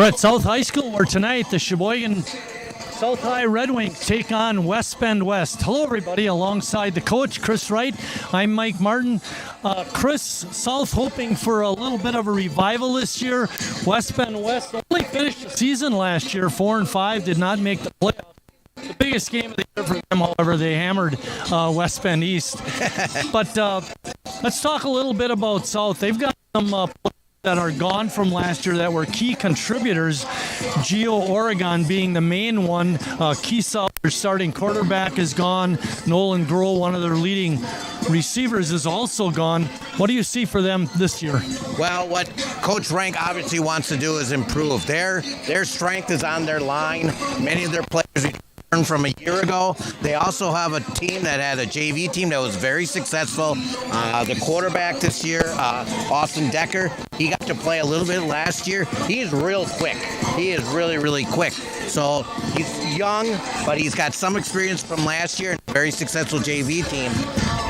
We're at South High School where tonight the Sheboygan South High Redwings take on Bend West. Hello, everybody. Alongside the coach, Chris Wright, I'm Mike Martin. Chris, South hoping for a little bit of a revival this year. Bend West only finished the season last year 4-5, did not make the playoffs. The biggest game of the year for them, however, they hammered West Bend East. But let's talk a little bit about South. They've got some players that are gone from last year that were key contributors. Gio Oregon being the main one. Keesau, their starting quarterback, is gone. Nolan Grohl, one of their leading receivers, is also gone. What do you see for them this year? Well, what Coach Rank obviously wants to do is improve. Their strength is on their line. Many of their players returned from a year ago. They also have a team that had a JV team that was very successful. The quarterback this year, Austin Decker, he got to play a little bit last year. He is real quick. He is really, really quick. So he's young, but he's got some experience from last year. A very successful JV team.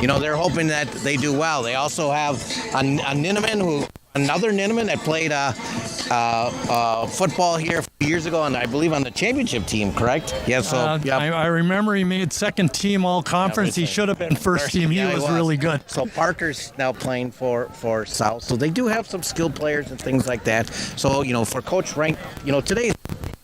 You know, they're hoping that they do well. They also have another Ninneman that played football here a few years ago, and I believe on the championship team, correct? Yeah, so yep. I remember he made second team all conference. He should have been first team. He was really good. So Parker's now playing for South. So they do have some skilled players and things like that. So, you know, for Coach Rank, you know, today's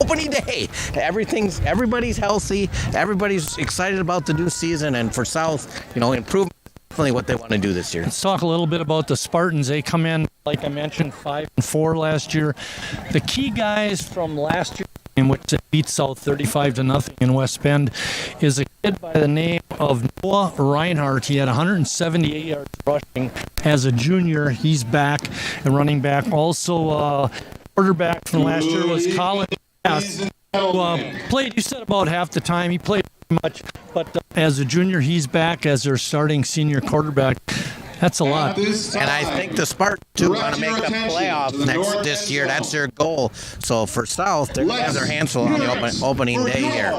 opening day. Everybody's healthy. Everybody's excited about the new season, and for South, you know, improvement. Definitely what they want to do this year. Let's talk a little bit about the Spartans. They come in, like I mentioned, 5-4 last year. The key guys from last year, in which they beat South 35-0 in West Bend, is a kid by the name of Noah Reinhardt. He had 178 yards rushing as a junior. He's back, and running back. Also, quarterback from last year was Colin Bass, who played, you said, about half the time. He played much, but as a junior, he's back as their starting senior quarterback. That's a lot. And I think the Spartans too want to make the playoffs this year. That's their goal. So for South, they're going to have their hands full on the opening day here.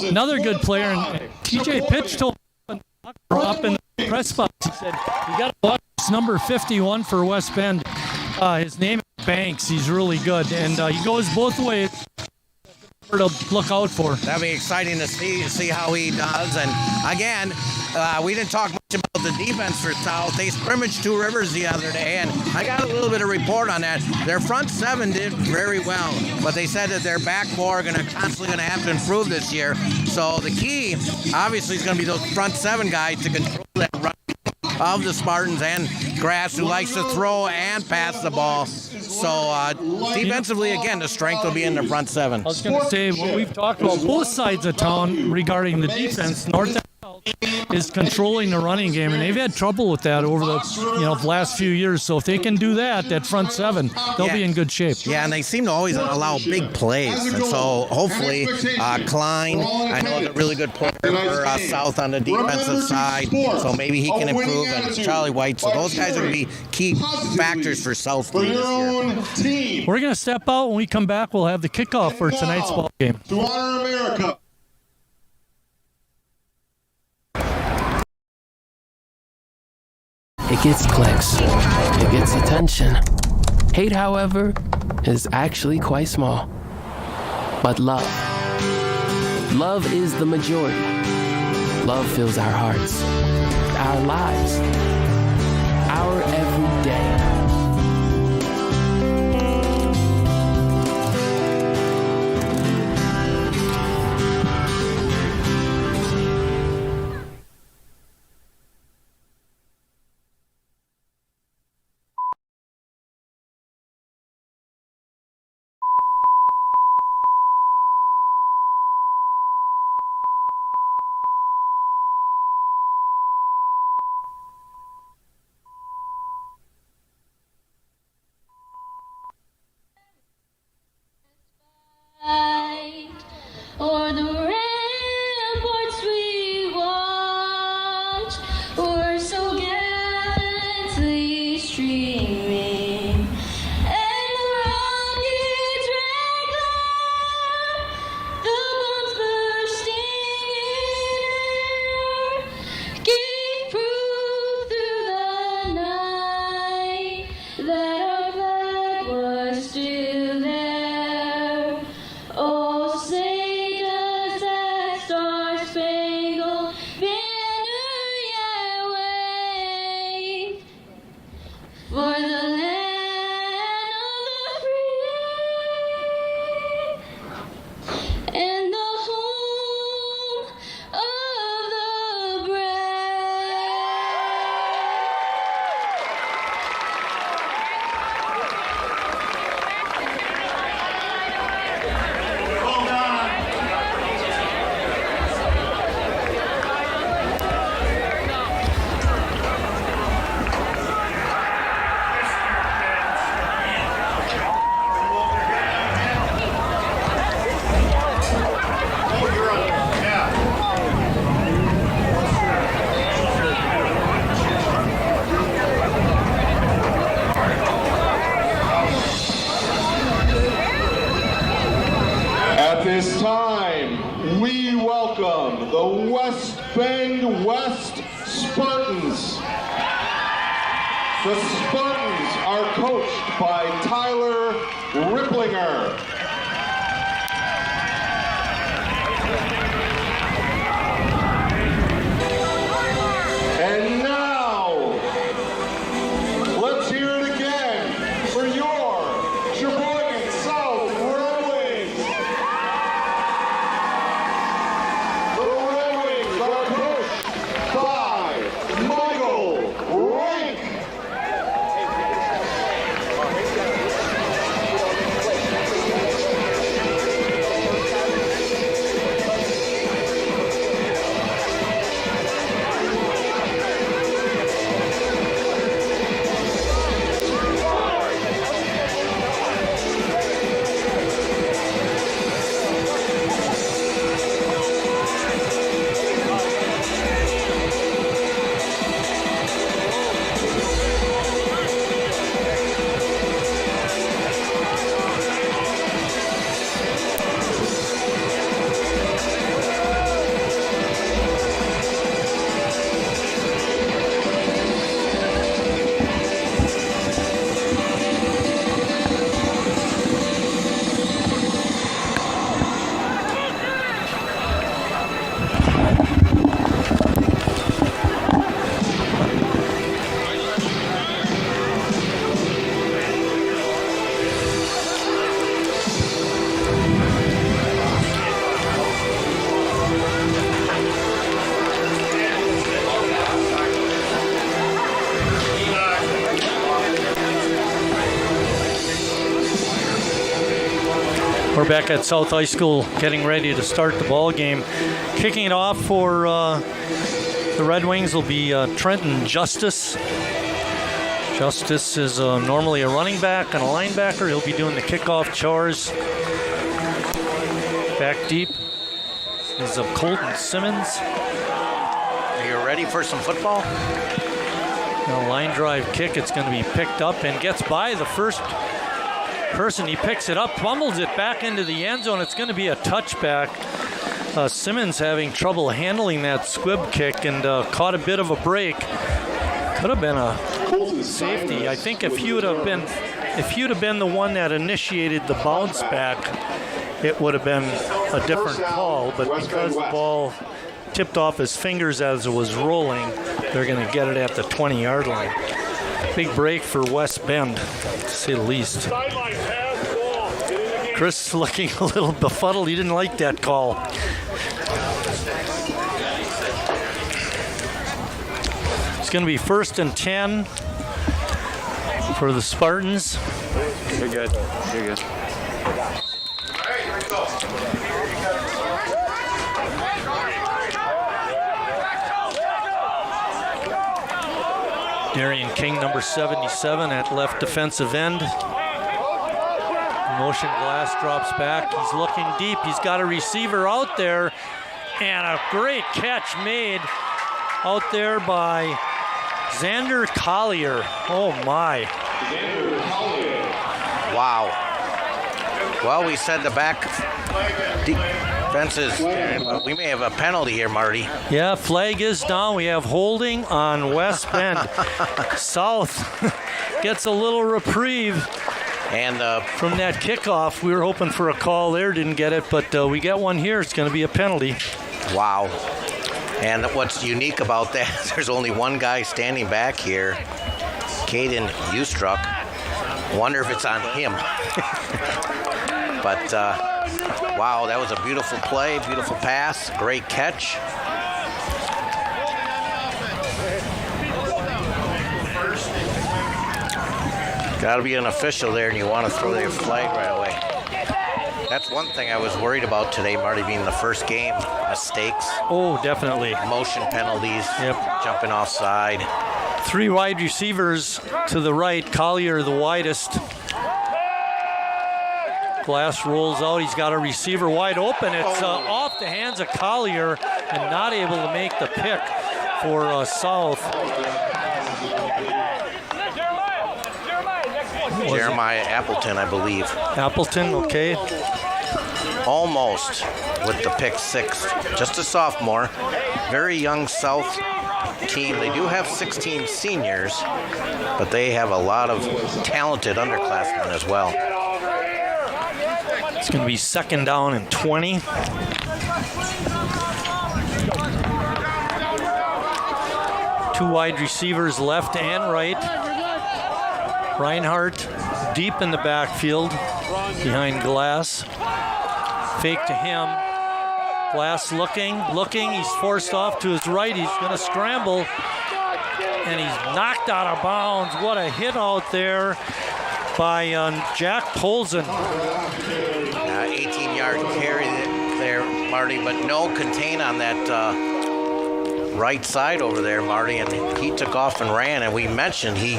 Another good player, and TJ Pitch told me up in the press box, he said, you got to watch number 51 for West Bend. His name is Banks. He's really good, and he goes both ways. To look out for. That'll be exciting to see how he does. And again, we didn't talk much about the defense for South. They scrimmaged Two Rivers the other day, and I got a little bit of report on that. Their front seven did very well, but they said that their back four are constantly going to have to improve this year. So the key, obviously, is going to be those front seven guys to control that run of the Spartans, and Grass, who likes to throw and pass the ball. So defensively, again, the strength will be in the front seven. I was going to say, what we've talked about both sides of town regarding the defense, North and South, is controlling the running game, and they've had trouble with that over the last few years. So if they can do that front seven, they'll be in good shape. Yeah, and they seem to always allow big plays. And so hopefully Klein, I know, is a really good player for South on the defensive side. So maybe he can improve, and Charlie White. So those guys are going to be key factors for South this year. We're going to step out. When we come back, we'll have the kickoff for tonight's ball game. To honor America. It gets clicks. It gets attention. Hate, however, is actually quite small. But love is the majority. Love fills our hearts, our lives, our every day. Or the ramparts we watch were so gallantly streaming, and the rockets rang loud, the bombs bursting in air gave proof through the night that our flag was still there. time, we welcome the Bend West Spartans. The Spartans are coached by Tyler Ripplinger. And now, let's hear it again for your Sheboygan South Redwings. The Redwings are coached by Michael Rank. We're back at South High School getting ready to start the ball game. Kicking it off for the Red Wings will be Trenton Justice. Justice is normally a running back and a linebacker. He'll be doing the kickoff chores. Back deep is Colton Simmons. Are you ready for some football? A line drive kick. It's going to be picked up and gets by the first person. He picks it up, fumbles it back into the end zone. It's going to be a touchback. Simmons having trouble handling that squib kick and caught a bit of a break. Could have been a safety. I think if you'd have been the one that initiated the bounce back, it would have been a different call. But because the ball tipped off his fingers as it was rolling, they're going to get it at the 20-yard line. Big break for West Bend, to say the least. Chris looking a little befuddled. He didn't like that call. It's going to be 1st and 10 for the Spartans. You're good. You're good. Darian King, number 77, at left defensive end. Motion glass drops back. He's looking deep. He's got a receiver out there. And a great catch made out there by Xander Collier. Oh, my. Wow. Well, we said the back defenses. We may have a penalty here, Marty. Yeah, flag is down. We have holding on West Bend. South gets a little reprieve. And from that kickoff, we were hoping for a call there, didn't get it, but we get one here. It's going to be a penalty. Wow. And what's unique about that, there's only one guy standing back here, Caden Ustruck. Wonder if it's on him. But, wow, that was a beautiful play, beautiful pass, great catch. Got to be an official there, and you want to throw their flag right away. That's one thing I was worried about today, Marty, being the first game. Mistakes. Oh, definitely. Motion penalties. Yep. Jumping offside. 3 wide receivers to the right. Collier, the widest. Glass rolls out. He's got a receiver wide open. It's off the hands of Collier and not able to make the pick for South. Jeremiah Appleton, I believe. Appleton, okay. almost with the pick six. Just a sophomore. Very young South team. They do have 16 seniors, but they have a lot of talented underclassmen as well. It's going to be 2nd down and 20. Two wide receivers, left and right. Reinhardt deep in the backfield behind Glass. Fake to him. Glass looking. He's forced off to his right. He's going to scramble. And he's knocked out of bounds. What a hit out there by Jack Polson. 18-yard carry there, Marty, but no contain on that right side over there, Marty, and he took off and ran, and we mentioned he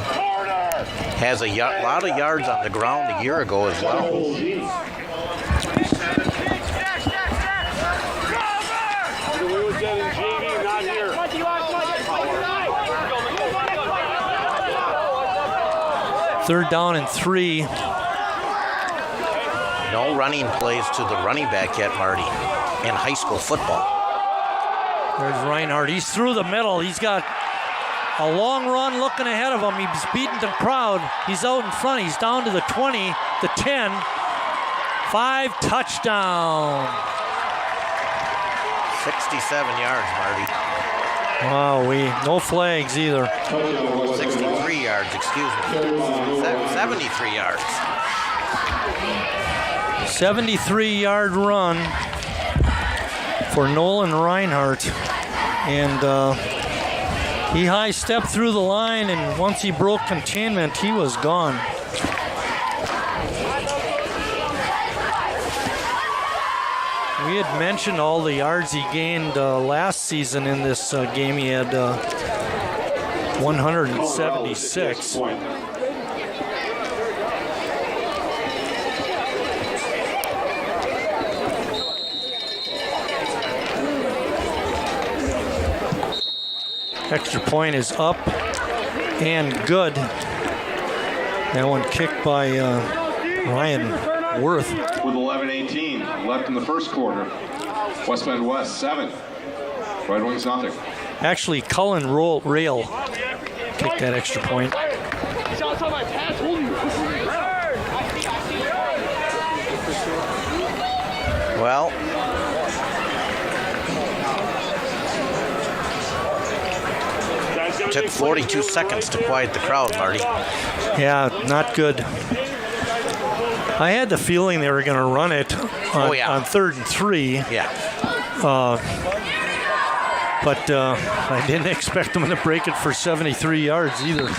has a lot of yards on the ground a year ago as well. Third down and 3. No running plays to the running back yet, Marty, in high school football. There's Reinhardt. He's through the middle. He's got a long run looking ahead of him. He's beating the crowd. He's out in front. He's down to the 20, the 10. 5 touchdown. 67 yards, Marty. Wow, no flags either. 63 yards, excuse me. 73 yards. 73-yard run for Nolan Reinhardt. And he high-stepped through the line, and once he broke containment, he was gone. We had mentioned all the yards he gained last season in this game. He had 176. Extra point is up and good. That one kicked by Ryan Worth. With 11:18 left in the first quarter. West Bend West 7. Red Wings nothing. Actually, Cullen Rail kicked that extra point. Well, took 42 seconds to quiet the crowd, Marty. Yeah, not good. I had the feeling they were going to run it on 3rd and 3. Yeah. But I didn't expect them to break it for 73 yards either.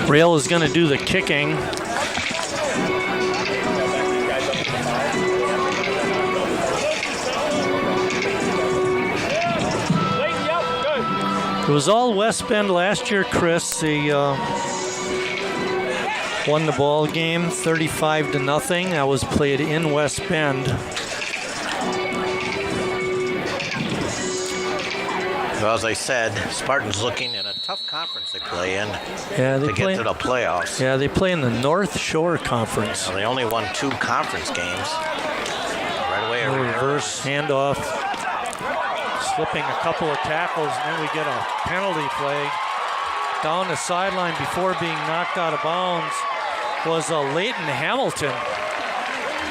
Rail is going to do the kicking. It was all West Bend last year, Chris. They won the ball game 35-0. That was played in West Bend. Well, as I said, Spartans looking at a tough conference they play in to get to the playoffs. Yeah, they play in the North Shore Conference. They only won 2 conference games. Right away, a reverse handoff, slipping a couple of tackles, and then we get a penalty flag. Down the sideline before being knocked out of bounds was Leighton Hamilton.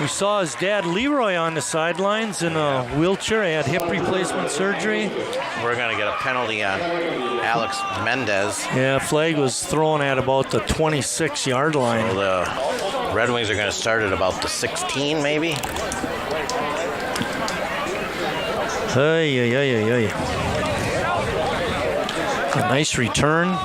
We saw his dad Leroy on the sidelines in a wheelchair. He had hip replacement surgery. We're going to get a penalty on Alex Mendez. Yeah, flag was thrown at about the 26-yard line. So the Red Wings are going to start at about the 16, maybe. Hey. A nice return.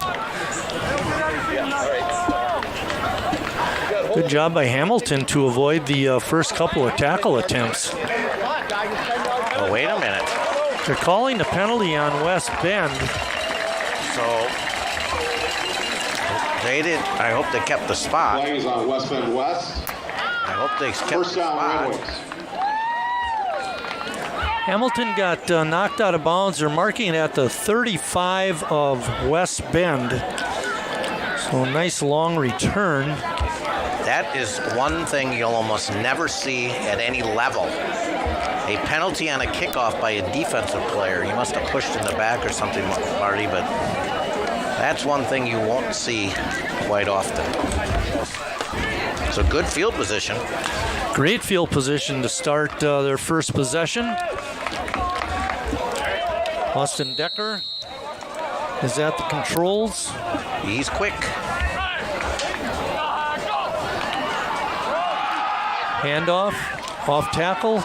Good job by Hamilton to avoid the first couple of tackle attempts. Oh, wait a minute. They're calling the penalty on West Bend. So they did. I hope they kept the spot. Flag is on West Bend West. I hope they kept the First down, Red spot. Wings. Hamilton got knocked out of bounds. They're marking it at the 35 of West Bend. So nice long return. That is one thing you'll almost never see at any level. A penalty on a kickoff by a defensive player. You must have pushed in the back or something, Marty, but that's one thing you won't see quite often. So good field position. Great field position to start their first possession. Austin Decker is at the controls. He's quick. Handoff, off tackle.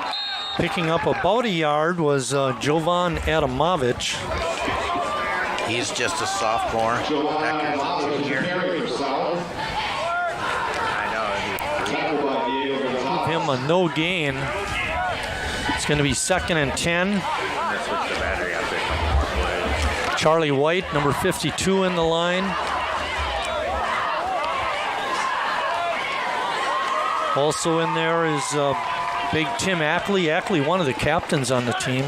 Picking up about a yard was Jovan Adamovich. He's just a sophomore. Decker's a junior. Give him a no gain. It's going to be 2nd and 10. Charlie White, number 52 in the line. Also in there is big Tim Ackley. Ackley, one of the captains on the team.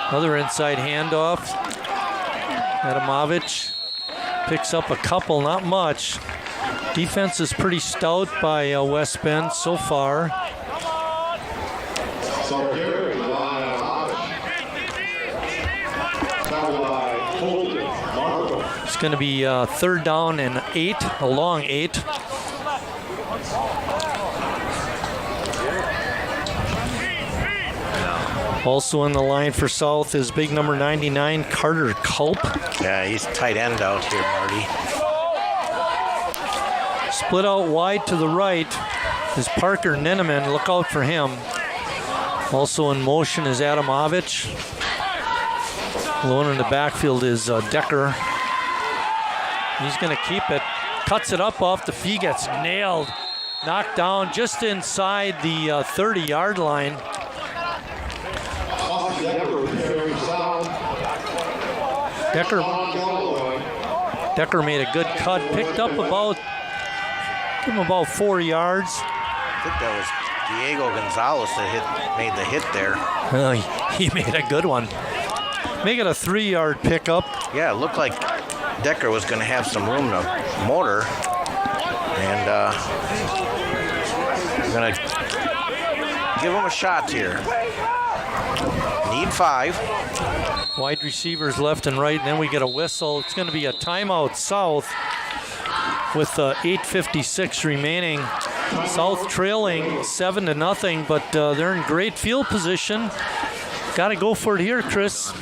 Another inside handoff. Adamovich picks up a couple, not much. Defense is pretty stout by West Bend so far. It's going to be 3rd down and 8, a long 8. Also in the line for South is big number 99, Carter Culp. Yeah, he's tight end out here, Marty. Split out wide to the right is Parker Ninneman. Look out for him. Also in motion is Adamovich. Alone in the backfield is Decker. He's going to keep it. Cuts it up off the feet, gets nailed. Knocked down just inside the 30-yard line. Decker made a good cut. Picked up about 4 yards. I think that was Diego Gonzalez that made the hit there. He made a good one. Make it a 3-yard pickup. Yeah, it looked like Decker was going to have some room to motor. And I'm going to give him a shot here. Need 5. Wide receivers left and right, and then we get a whistle. It's going to be a timeout South with 8:56 remaining. South trailing 7-0, but they're in great field position. Got to go for it here, Chris.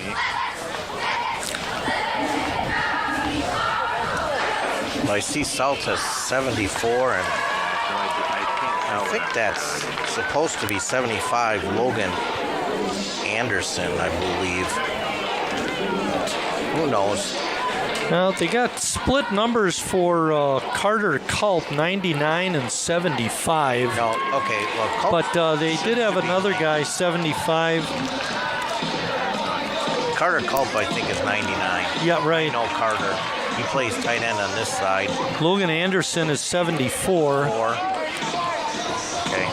Well, I see South has 74, and I think that's supposed to be 75. Logan Anderson, I believe. But who knows? Well, they got split numbers for Carter Culp, 99 and 75. No, okay. Well, Culp, But they did have another guy, 75. Carter Culp, I think, is 99. Yeah, right. No, Carter. He plays tight end on this side. Logan Anderson is 74. Okay.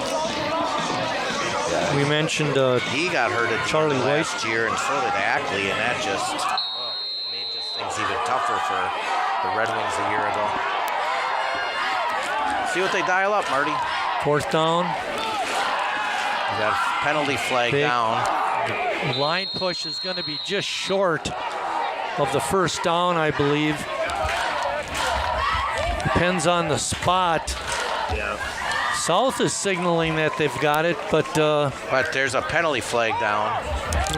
We mentioned He got hurt at Charlie last year, and so did Ackley, and that just made things even tougher for the Red Wings a year ago. See what they dial up, Marty. 4th down. We got a penalty flag down. Line push is going to be just short of the 1st down, I believe. Depends on the spot. Yeah. South is signaling that they've got it, but there's a penalty flag down.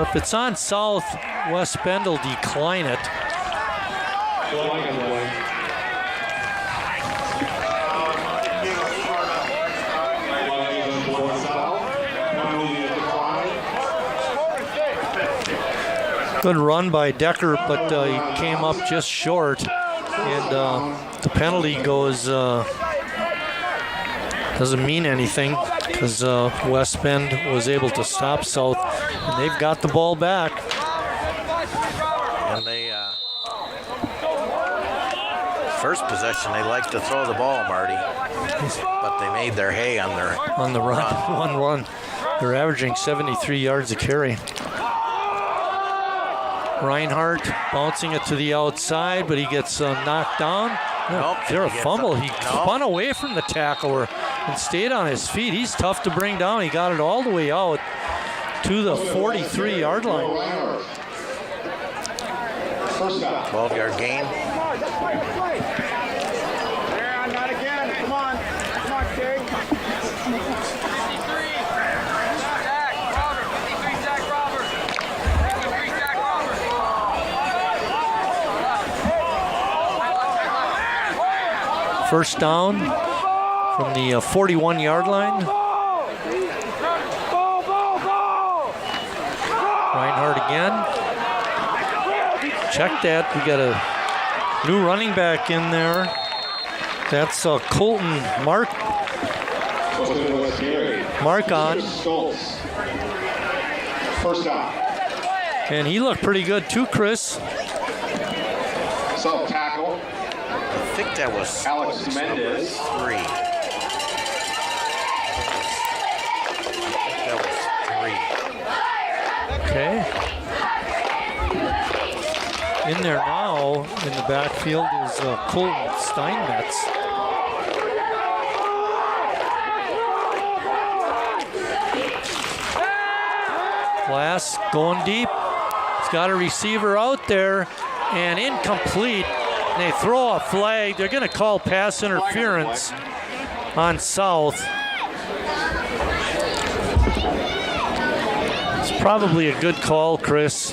if it's on South, West Bend will decline it. Good run by Decker, but he came up just short. And the penalty goes, doesn't mean anything because West Bend was able to stop South, and they've got the ball back. And they, first possession, they like to throw the ball, Marty. But they made their hay on the run. 1-1. They're averaging 73 yards a carry. Reinhardt bouncing it to the outside, but he gets knocked down. Nope. Is there a fumble? He spun away from the tackler and stayed on his feet. He's tough to bring down. He got it all the way out to the 43-yard line. 12-yard gain. Not again. Come on. Come on, Kay. 53. Zach Robert. 53 Zach Robert. 53 Zach Robert. First down from the 41-yard line. Reinhardt again. Check that. We got a new running back in there. That's Colton Mark on. First down. And he looked pretty good too, Chris. Self tackle. I think that was Alex Mendez. 3. That was 3. Okay. In there now, in the backfield, is Colton Steinmetz. Glass going deep. He's got a receiver out there and incomplete. And they throw a flag. They're going to call pass interference on South. It's probably a good call, Chris.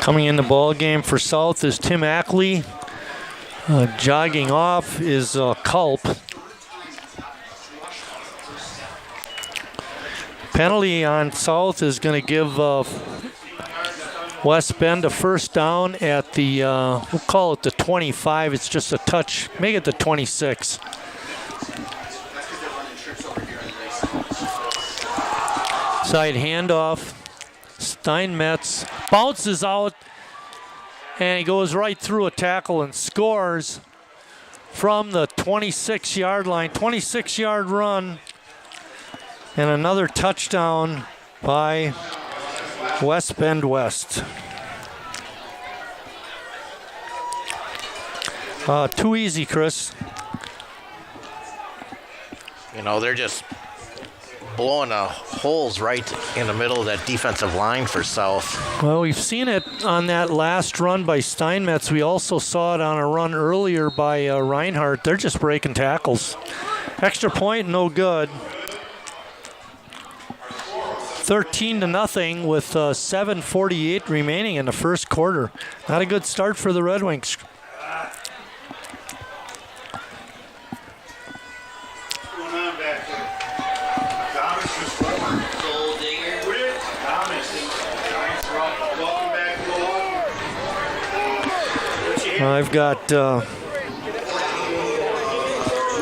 Coming in the ball game for South is Tim Ackley. Jogging off is Culp. Penalty on South is going to give West Bend a first down at the, we'll call it the 25. It's just a touch. Make it the 26. Side handoff. Steinmetz bounces out, and he goes right through a tackle and scores from the 26-yard line. 26-yard run, and another touchdown by West Bend West. Too easy, Chris. You know, they're just blowing holes right in the middle of that defensive line for South. Well, we've seen it on that last run by Steinmetz. We also saw it on a run earlier by Reinhardt. They're just breaking tackles. Extra point, no good. 13-0 with 7:48 remaining in the first quarter. Not a good start for the Red Wings. I've got, I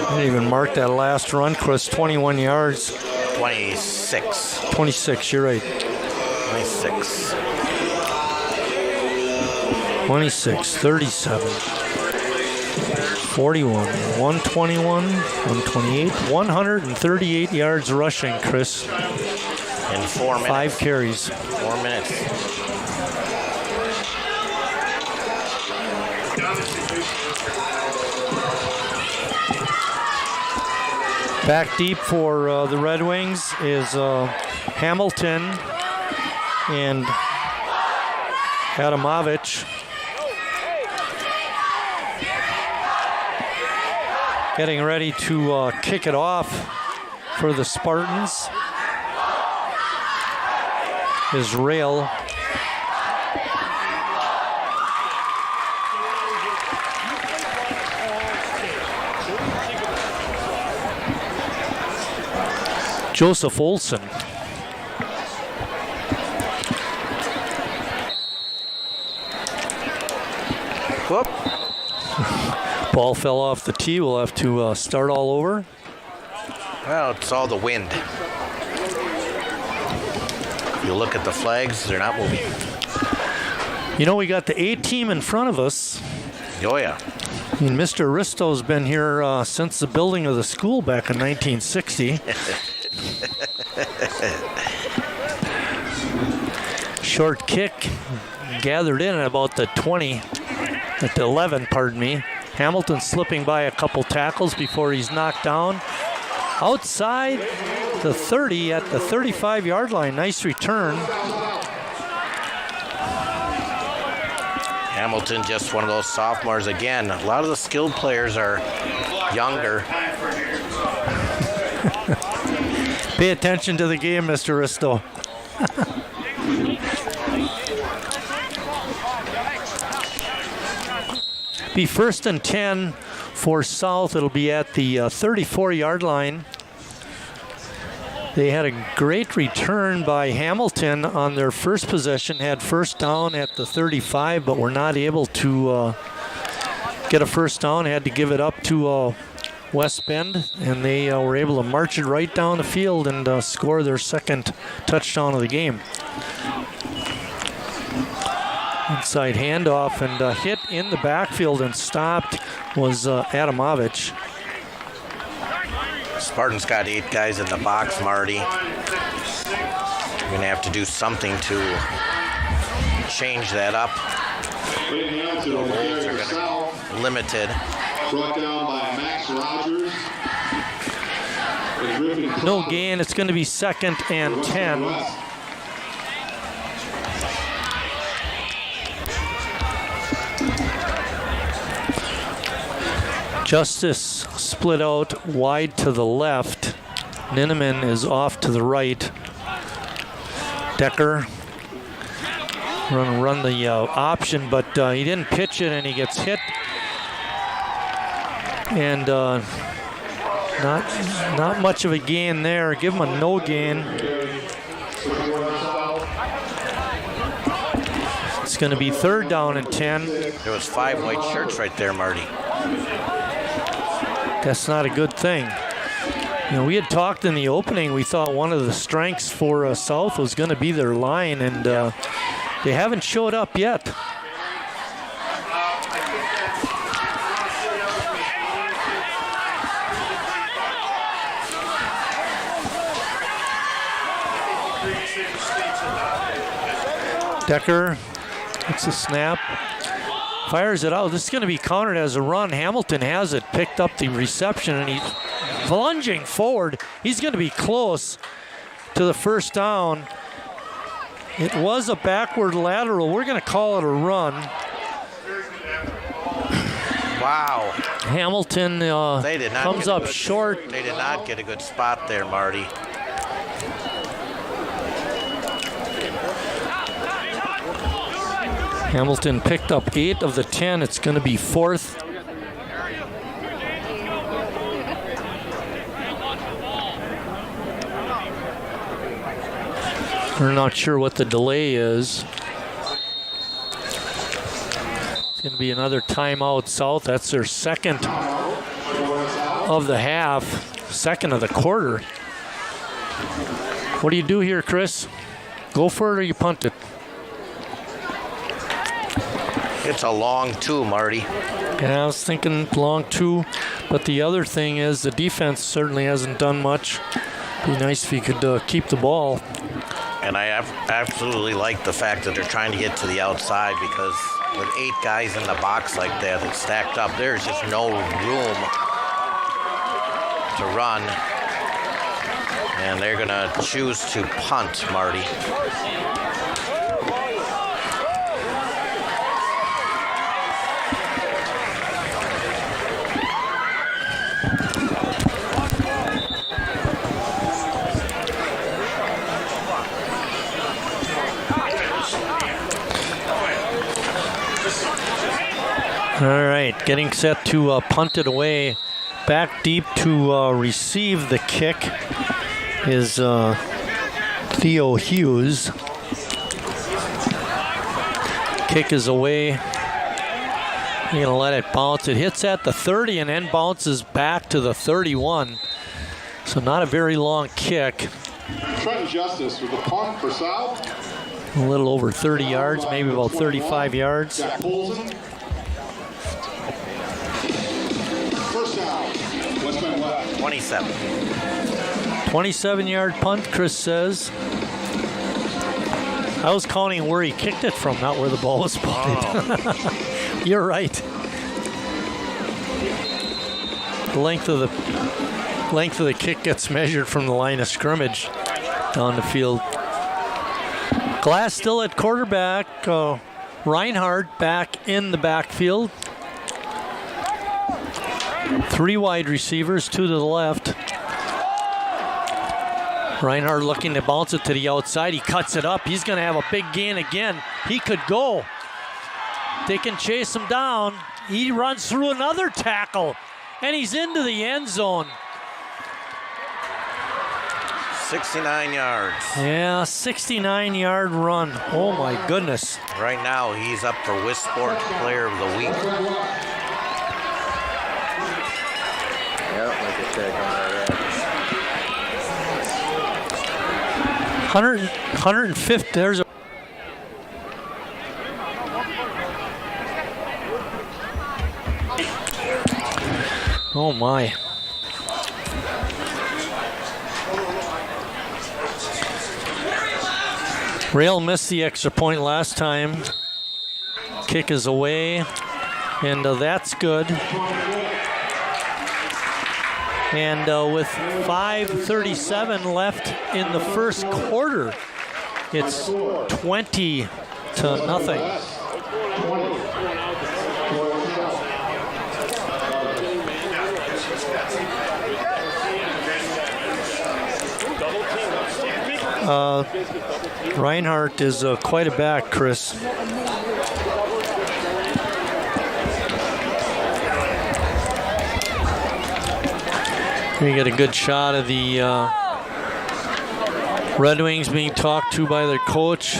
didn't even mark that last run, Chris, 21 yards. 26. 26, you're right. 26. 26, 37, 41, 121, 128, 138 yards rushing, Chris. In 4 minutes. 5 carries. 4 minutes. Back deep for the Red Wings is Hamilton and Adamovich. Getting ready to kick it off for the Spartans is Rail. Joseph Olson. Whoop. Ball fell off the tee. We'll have to start all over. Well, it's all the wind. You look at the flags, they're not moving. You know, we got the A team in front of us. Oh, yeah. And Mr. Risto's been here since the building of the school back in 1960. Short kick gathered in at about the 20, at the 11, pardon me. Hamilton slipping by a couple tackles before he's knocked down. Outside the 30 at the 35-yard line. Nice return. Hamilton, just one of those sophomores again. A lot of the skilled players are younger. Pay attention to the game, Mr. Risto. Be 1st and 10 for South. It'll be at the 34-yard line. They had a great return by Hamilton on their first possession, had first down at the 35, but were not able to get a first down, had to give it up to West Bend, and they were able to march it right down the field and score their second touchdown of the game. Inside handoff and hit in the backfield and stopped was Adamovich. Spartans got 8 guys in the box, Marty. You're going to have to do something to change that up. The holds are going to be limited. Brought down by Max Rogers. No gain. It's going to be 2nd and 10. Justice split out wide to the left. Ninneman is off to the right. Decker run the option, but he didn't pitch it, and he gets hit. And not much of a gain there. Give him a no gain. It's going to be 3rd down and 10. There was 5 white shirts right there, Marty. That's not a good thing. You know, we had talked in the opening, we thought one of the strengths for South was going to be their line, and they haven't showed up yet. Decker gets a snap. Fires it out. This is going to be countered as a run. Hamilton has it, picked up the reception, and he's lunging forward. He's going to be close to the first down. It was a backward lateral. We're going to call it a run. Wow. Hamilton comes up short. They did not get a good spot there, Marty. Hamilton picked up 8 of the 10. It's going to be 4th. We're not sure what the delay is. It's going to be another timeout South. That's their 2nd of the half, 2nd of the quarter. What do you do here, Chris? Go for it or you punt it? It's a long 2, Marty. Yeah, I was thinking long 2, but the other thing is the defense certainly hasn't done much. Be nice if you could keep the ball. And I absolutely like the fact that they're trying to get to the outside, because with 8 guys in the box like that, it's stacked up, there's just no room to run. And they're going to choose to punt, Marty. All right, getting set to punt it away. Back deep to receive the kick is Theo Hughes. Kick is away. You're gonna let it bounce. It hits at the 30 and then bounces back to the 31. So not a very long kick. Trenton Justice with the punt for South. A little over 30 yards, maybe about 35 yards. Jack Polson. First down, West Bend West. 27. 27-yard punt, Chris says. I was counting where he kicked it from, not where the ball was spotted. Oh. You're right. The length of the kick gets measured from the line of scrimmage down the field. Glass still at quarterback. Reinhardt back in the backfield. 3 wide receivers, 2 to the left. Reinhardt looking to bounce it to the outside. He cuts it up. He's going to have a big gain again. He could go. They can chase him down. He runs through another tackle, and he's into the end zone. 69 yards. Yeah, 69-yard run. Oh, my goodness. Right now, he's up for West Sports Player of the Week. Yeah, like a check on that. 150. There's a. Oh, my. Rail missed the extra point last time. Kick is away, and that's good. And with 5:37 left in the first quarter, it's 20 to nothing. Reinhardt is quite a back, Chris. We get a good shot of the Red Wings being talked to by their coach,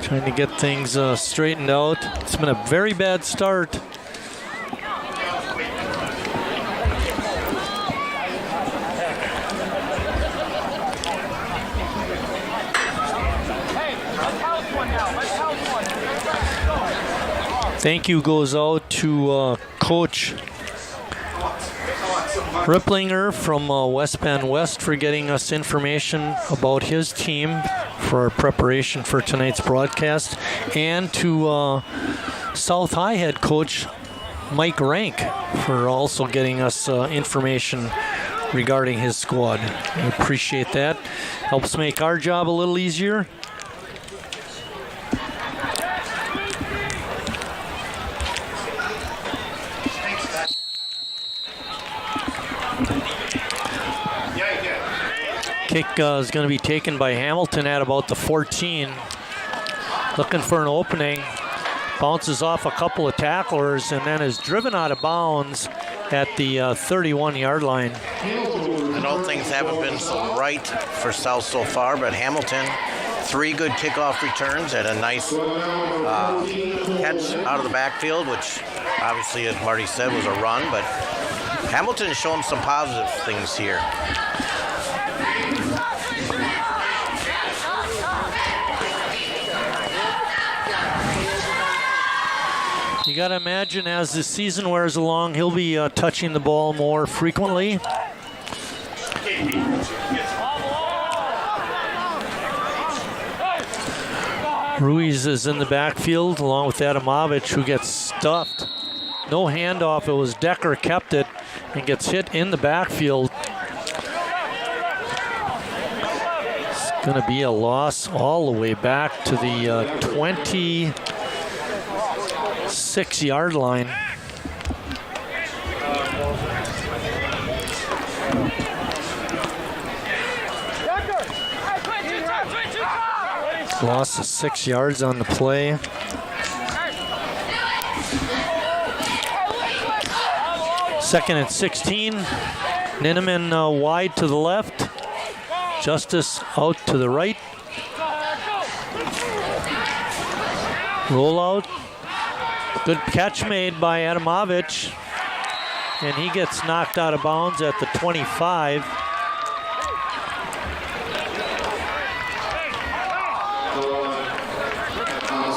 trying to get things straightened out. It's been a very bad start. Thank you goes out to Coach Ripplinger from West Bend West for getting us information about his team for our preparation for tonight's broadcast, and to South High head coach Mike Rank for also getting us information regarding his squad. I appreciate that. Helps make our job a little easier. Kick is going to be taken by Hamilton at about the 14. Looking for an opening. Bounces off a couple of tacklers and then is driven out of bounds at the 31-yard line. I know things haven't been so right for South so far, but Hamilton, 3 good kickoff returns and a nice catch out of the backfield, which obviously, as Marty said, was a run, but Hamilton is showing some positive things here. You got to imagine as the season wears along, he'll be touching the ball more frequently. Ruiz is in the backfield along with Adamovich, who gets stuffed. No handoff. It was Decker kept it and gets hit in the backfield. It's going to be a loss all the way back to the 26-yard line. Loss of 6 yards on the play. Second and 16. Ninneman wide to the left. Justice out to the right. Roll out. Good catch made by Adamovich. And he gets knocked out of bounds at the 25.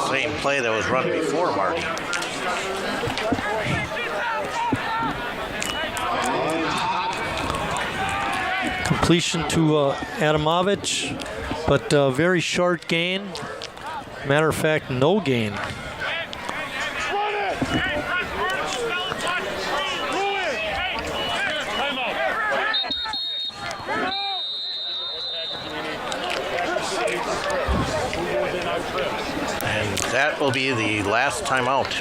Same play that was run before, Marty. Completion to Adamovich, but very short gain. Matter of fact, no gain. And that will be the last timeout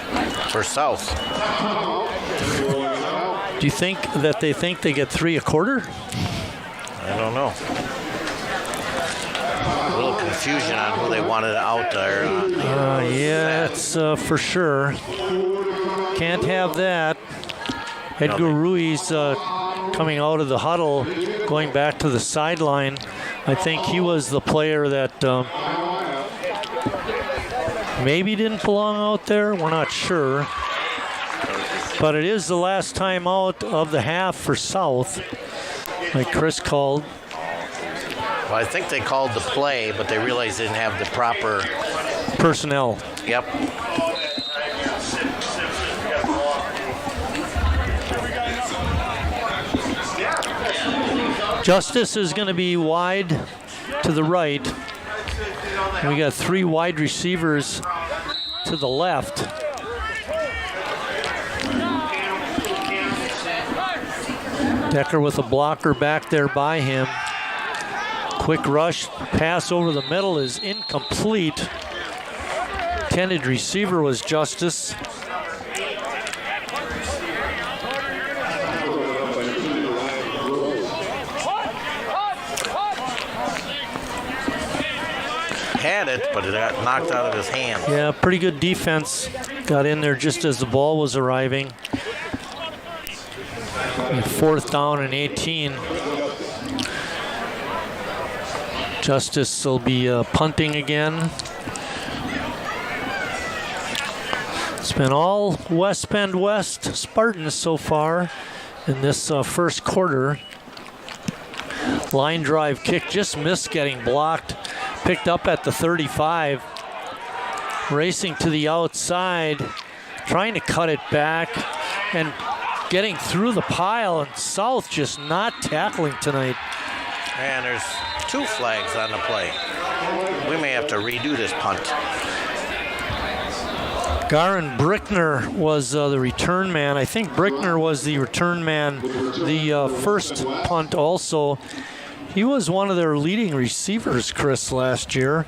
for South. Do you think that they get 3 a quarter? I don't know. A little confusion on who they wanted out there. Yeah, it's for sure. Can't have that. Edgar Ruiz coming out of the huddle, going back to the sideline. I think he was the player that maybe didn't belong out there. We're not sure. But it is the last time out of the half for South, like Chris called. Well, I think they called the play, but they realized they didn't have the proper personnel. Yep. Justice is going to be wide to the right. We got 3 wide receivers to the left. Decker with a blocker back there by him. Quick rush, pass over the middle is incomplete. Intended receiver was Justice. Had it, but it got knocked out of his hand. Yeah, pretty good defense. Got in there just as the ball was arriving. 4th down and 18. Justice will be punting again. It's been all Bend West Spartans so far in this first quarter. Line drive kick just missed getting blocked. Picked up at the 35. Racing to the outside, trying to cut it back and getting through the pile, and South just not tackling tonight. And there's 2 flags on the play. We may have to redo this punt. Garin Brickner was the return man. I think Brickner was the return man the first punt also. He was one of their leading receivers, Chris, last year.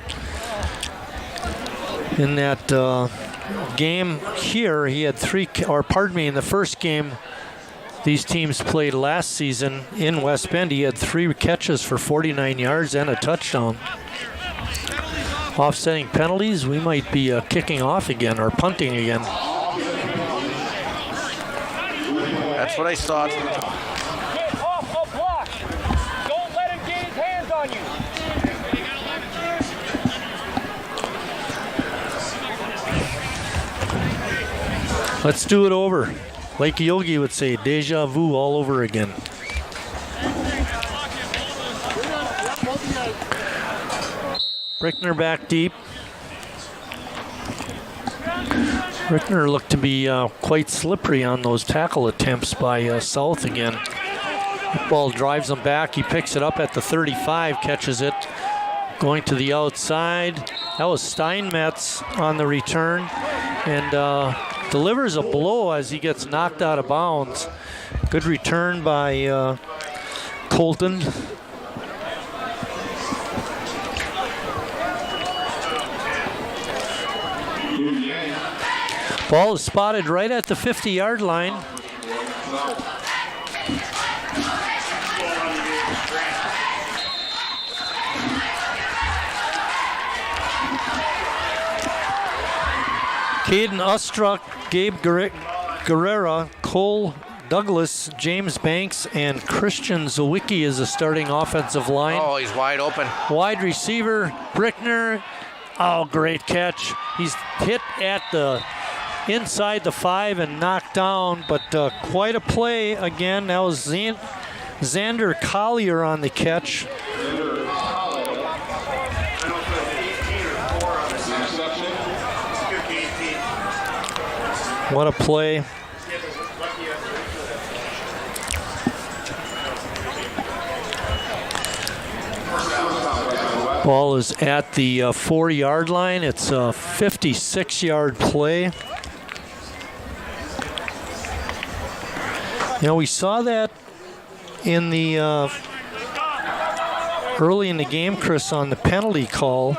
In that game here, he had in the first game these teams played last season in West Bend, he had 3 catches for 49 yards and a touchdown. Offsetting penalties, we might be kicking off again or punting again. That's what I thought. Get off a block. Don't let him get his hands on you. Let's do it over. Like Yogi would say, deja vu all over again. Brickner back deep. Brickner looked to be quite slippery on those tackle attempts by South again. The ball drives him back. He picks it up at the 35, catches it. Going to the outside. That was Steinmetz on the return. And delivers a blow as he gets knocked out of bounds. Good return by Colton. Ball is spotted right at the 50-yard line. Caden Ustruck, Gabe Guerrera, Cole Douglas, James Banks, and Christian Zawicki is the starting offensive line. Oh, he's wide open. Wide receiver, Brickner. Oh, great catch. He's hit at the inside the 5 and knocked down, but quite a play again. That was Xander Collier on the catch. What a play. Ball is at the 4-yard line. It's a 56-yard play. You know, we saw that in the early in the game, Chris, on the penalty call.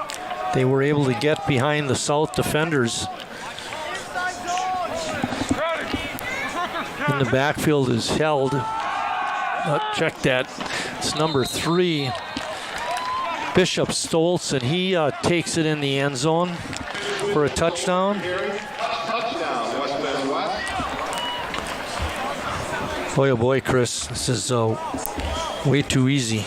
They were able to get behind the South defenders. In the backfield is held. Check that. It's number 3. Bishop Stoltz, and he takes it in the end zone for a touchdown. Boy, oh boy, Chris, this is way too easy.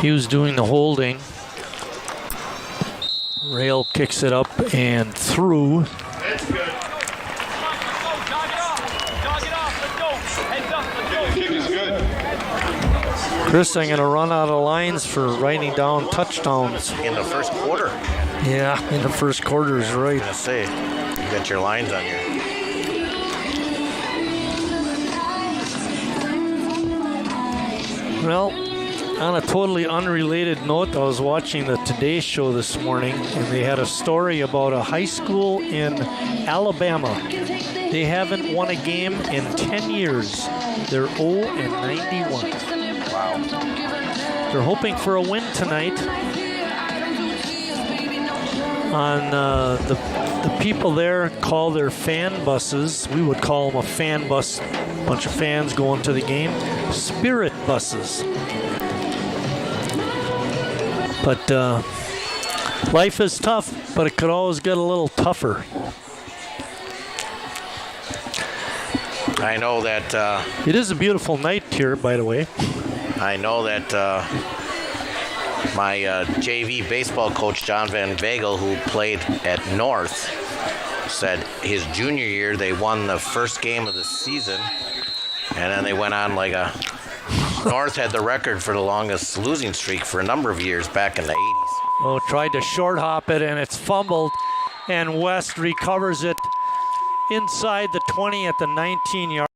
He was doing the holding. Rail kicks it up and through. That's good. Kick is good. Chris, I'm going to run out of lines for writing down touchdowns. In the first quarter. Yeah, in the first quarter is right. I was gonna say, you got your lines on here. Well, on a totally unrelated note, I was watching the Today Show this morning, and they had a story about a high school in Alabama. They haven't won a game in 10 years. They're 0-91. Wow. They're hoping for a win tonight. On the people there call their fan buses, we would call them a fan bus, a bunch of fans going to the game, spirit buses. But life is tough, but it could always get a little tougher. I know that. It is a beautiful night here, by the way. I know that my JV baseball coach, John Van Vagel, who played at North, said his junior year they won the first game of the season, and then they went on like a. North had the record for the longest losing streak for a number of years back in the 80s. Oh, tried to short hop it, and it's fumbled, and West recovers it inside the 20 at the 19-yard.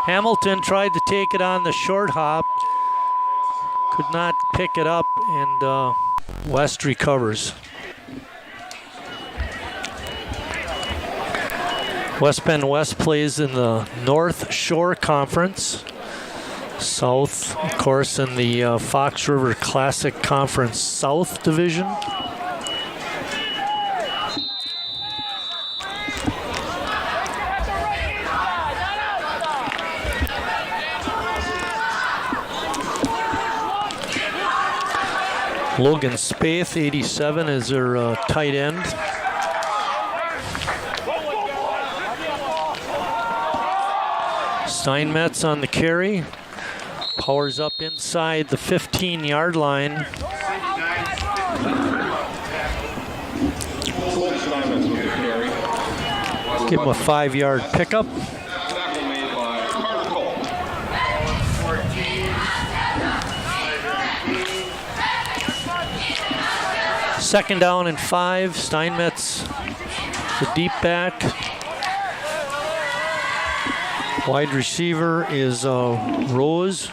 Hamilton tried to take it on the short hop, could not pick it up, and West recovers. West Bend West plays in the North Shore Conference. South, of course, in the Fox River Classic Conference South Division. Logan Spaeth, 87, is their tight end. Steinmetz on the carry. Powers up inside the 15-yard line. Give him a 5-yard pickup. Tackle made by Carter Cole. Second down and 5. Steinmetz, the deep back. Wide receiver is Rose.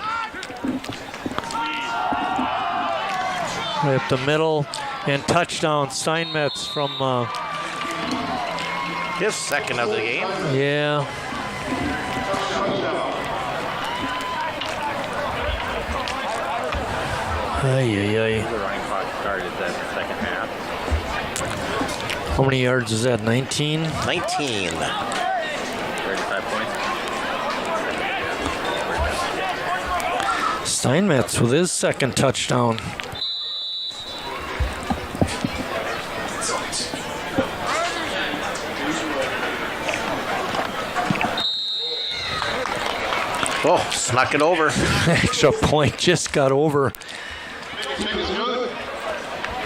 Right up the middle, and touchdown Steinmetz from His second of the game. yeah. Ay, ay, ay. The running clock started that second half. How many yards is that? 19? 19. Steinmetz with his second touchdown. Oh, snuck it over. Extra point just got over.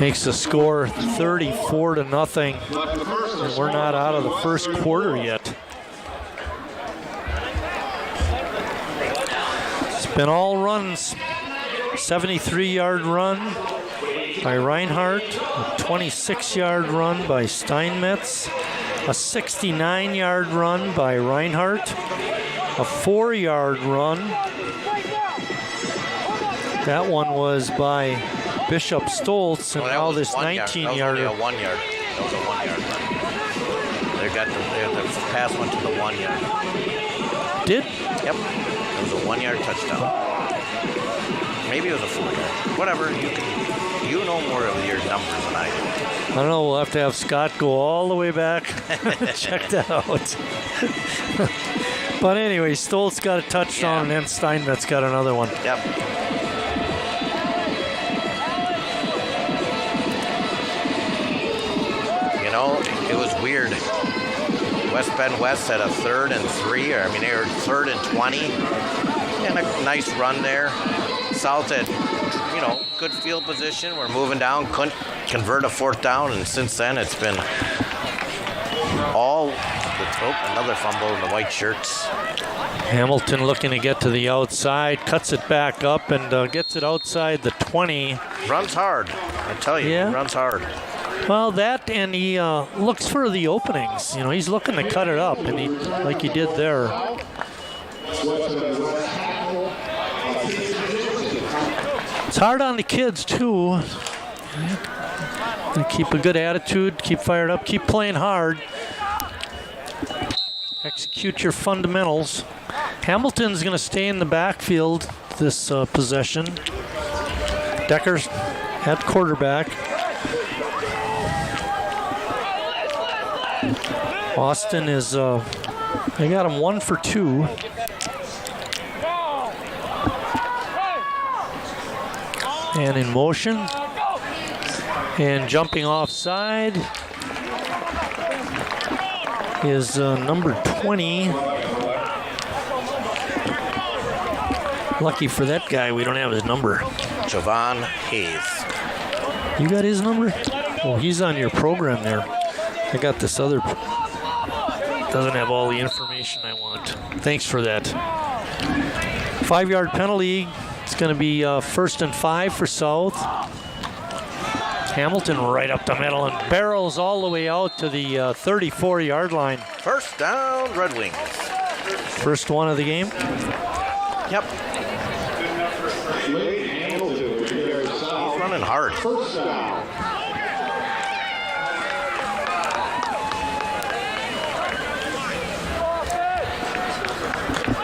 Makes the score 34-0. And we're not out of the first quarter yet. It's been all runs. 73-yard run by Reinhardt, a 26-yard run by Steinmetz, a 69-yard run by Reinhardt, a 4-yard run. That one was by Bishop Stoltz, and now this 19-yarder. That was a 1 yard. That was a 1 yard run. They got the pass went to the 1 yard. Did? Yep. It was a 1 yard touchdown. Maybe it was a 4 yard. Whatever. You know more of your numbers than I do. I don't know. We'll have to have Scott go all the way back. Check that out. But anyway, Stoltz got a touchdown, and then Steinmetz got another one. Yep. You know, it was weird. Bend West had a 3rd and 3, or they were 3rd and 20, and a nice run there. South had, good field position. We're moving down, couldn't convert a 4th down, and since then it's been all. Another fumble in the white shirts. Hamilton looking to get to the outside, cuts it back up, and gets it outside the 20. Runs hard, I tell you. Yeah. He runs hard. Well, that, and he looks for the openings. He's looking to cut it up, and like he did there. It's hard on the kids too. They keep a good attitude, keep fired up, keep playing hard. Execute your fundamentals. Hamilton's going to stay in the backfield this possession. Decker's at quarterback. Austin is, they got him 1 for 2. And in motion. And jumping offside is number 20. Lucky for that guy, we don't have his number. Javon Hayes. You got his number? Oh, he's on your program there. I got this other. Doesn't have all the information I want. Thanks for that. 5-yard penalty. It's going to be 1st and 5 for South. Hamilton right up the middle and barrels all the way out to the 34-yard line. 1st down, Red Wings. First one of the game. Yep. He's running hard.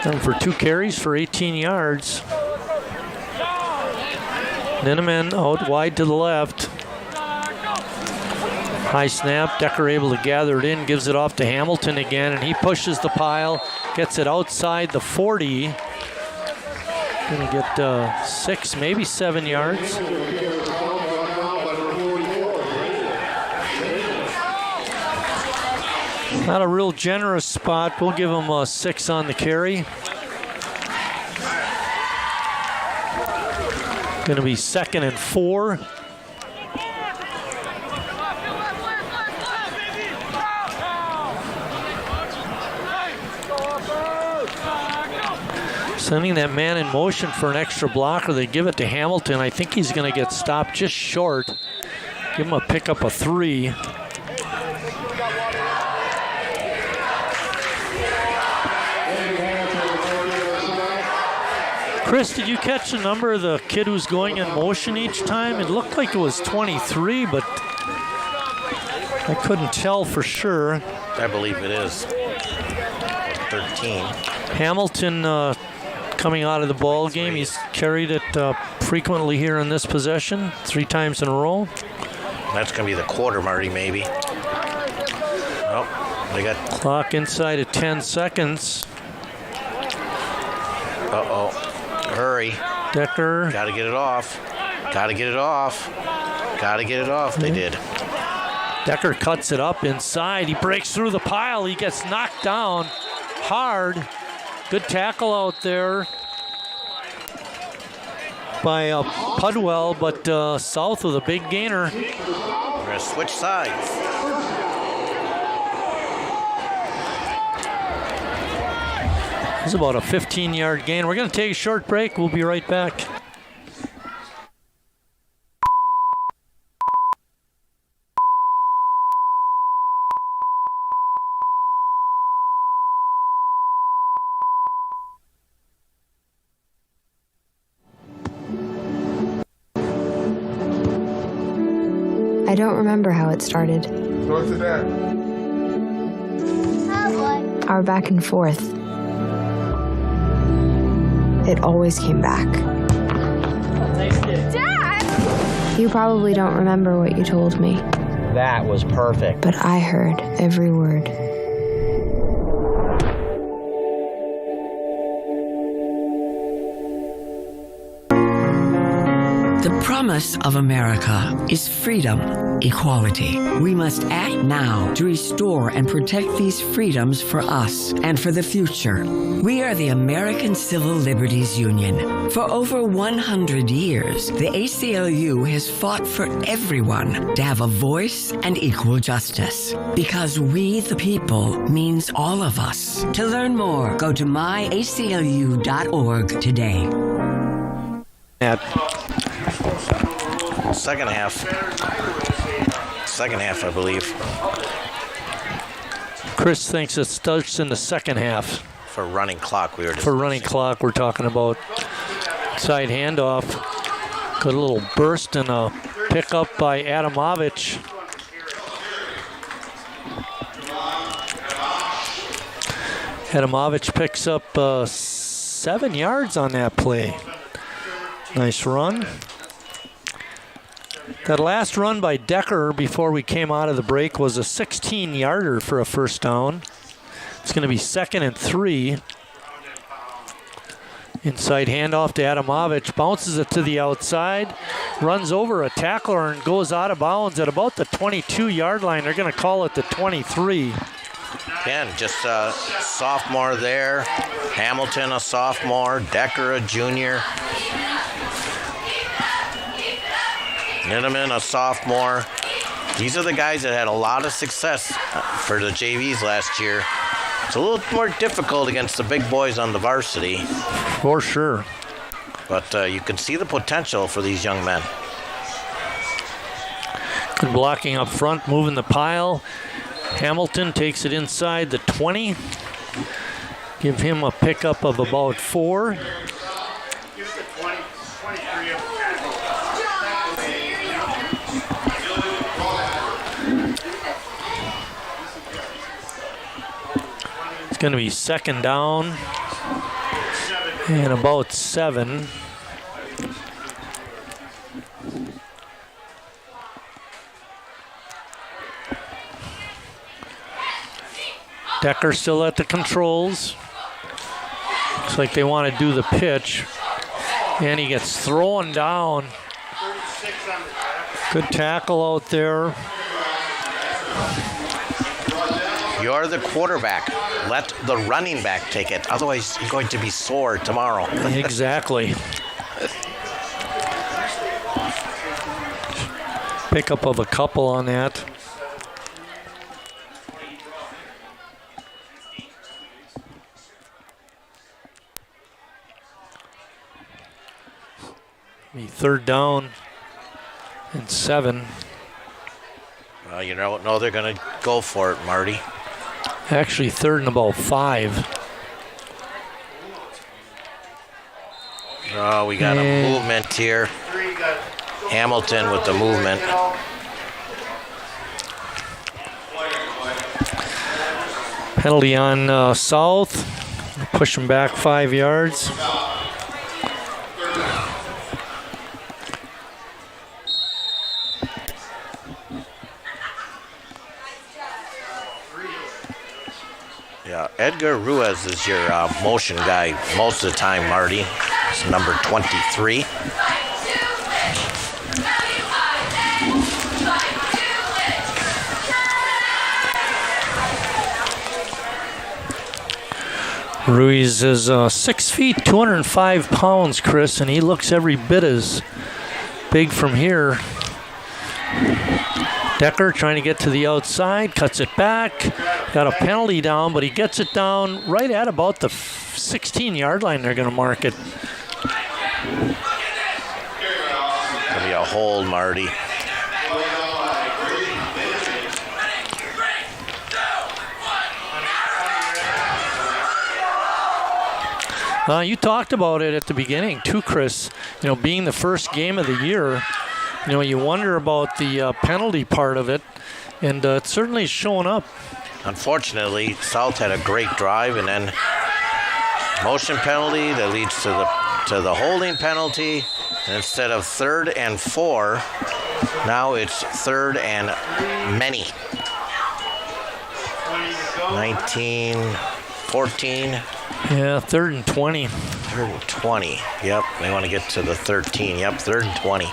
And for 2 carries for 18 yards. Ninneman out wide to the left. High snap, Decker able to gather it in, gives it off to Hamilton again, and he pushes the pile, gets it outside the 40. Gonna get 6, maybe 7 yards. Not a real generous spot. We'll give him a 6 on the carry. Gonna be 2nd and 4. Sending that man in motion for an extra blocker. They give it to Hamilton. I think he's going to get stopped just short. Give him a pickup of 3. Chris, did you catch the number of the kid who's going in motion each time? It looked like it was 23, but I couldn't tell for sure. I believe it is 13. Hamilton coming out of the ball game. He's carried it frequently here in this possession, 3 times in a row. That's going to be the quarter, Marty, maybe. Oh, they got Clock inside at 10 seconds. Uh-oh. Hurry. Decker. Got to get it off. Got to get it off. Got to get it off. They did. Decker cuts it up inside. He breaks through the pile. He gets knocked down hard. Good tackle out there by Pudwell, but South with a big gainer. We're going to switch sides. It's about a 15-yard gain. We're going to take a short break. We'll be right back. I don't remember how it started. What's that? Our back and forth. It always came back. Dad! You probably don't remember what you told me, That was perfect. but I heard every word. The promise of America is freedom, equality. We must act now to restore and protect these freedoms for us and for the future. We are the American Civil Liberties Union. For over 100 years, the ACLU has fought for everyone to have a voice and equal justice. Because we the people means all of us. To learn more, go to myaclu.org today. Second half, I believe. Chris thinks it starts in the second half. For running clock, we were just For running clock, we're talking about side handoff. Good little burst and a pickup by Adamovich. Adamovich picks up 7 yards on that play. Nice run. That last run by Decker before we came out of the break was a 16-yarder for a first down. It's going to be 2nd and 3. Inside handoff to Adamovich. Bounces it to the outside. Runs over a tackler and goes out of bounds at about the 22-yard line. They're going to call it the 23. Again, just a sophomore there. Hamilton, a sophomore. Decker, a junior. Nineman, a sophomore. These are the guys that had a lot of success for the JVs last year. It's a little more difficult against the big boys on the varsity. For sure. But you can see the potential for these young men. Good blocking up front, moving the pile. Hamilton takes it inside the 20. Give him a pickup of about 4. It's going to be 2nd down and about 7. Decker still at the controls. Looks like they want to do the pitch. And he gets thrown down. Good tackle out there. You're the quarterback. Let the running back take it. Otherwise, you're going to be sore tomorrow. Exactly. Pickup of a couple on that. Be 3rd down and 7. Well, you don't know they're going to go for it, Marty. Actually, 3rd and about 5. Oh, we got a movement here. Hamilton with the movement. Penalty on South. Push him back 5 yards. Yeah, Edgar Ruiz is your motion guy most of the time, Marty. It's number 23. Ruiz is 6 feet, 205 pounds, Chris, and he looks every bit as big from here. Decker trying to get to the outside, cuts it back. Got a penalty down, but he gets it down right at about the 16-yard line. They're going to mark it. Gonna be a hold, Marty. You talked about it at the beginning too, Chris. You know, being the first game of the year, you know, you wonder about the penalty part of it, and it's certainly showing up. Unfortunately, South had a great drive, and then motion penalty that leads to the holding penalty. And instead of 3rd and 4, now it's 3rd and many. 19, 14. Yeah, 3rd and 20. 3rd and 20. Yep, they want to get to the 13. Yep, 3rd and 20.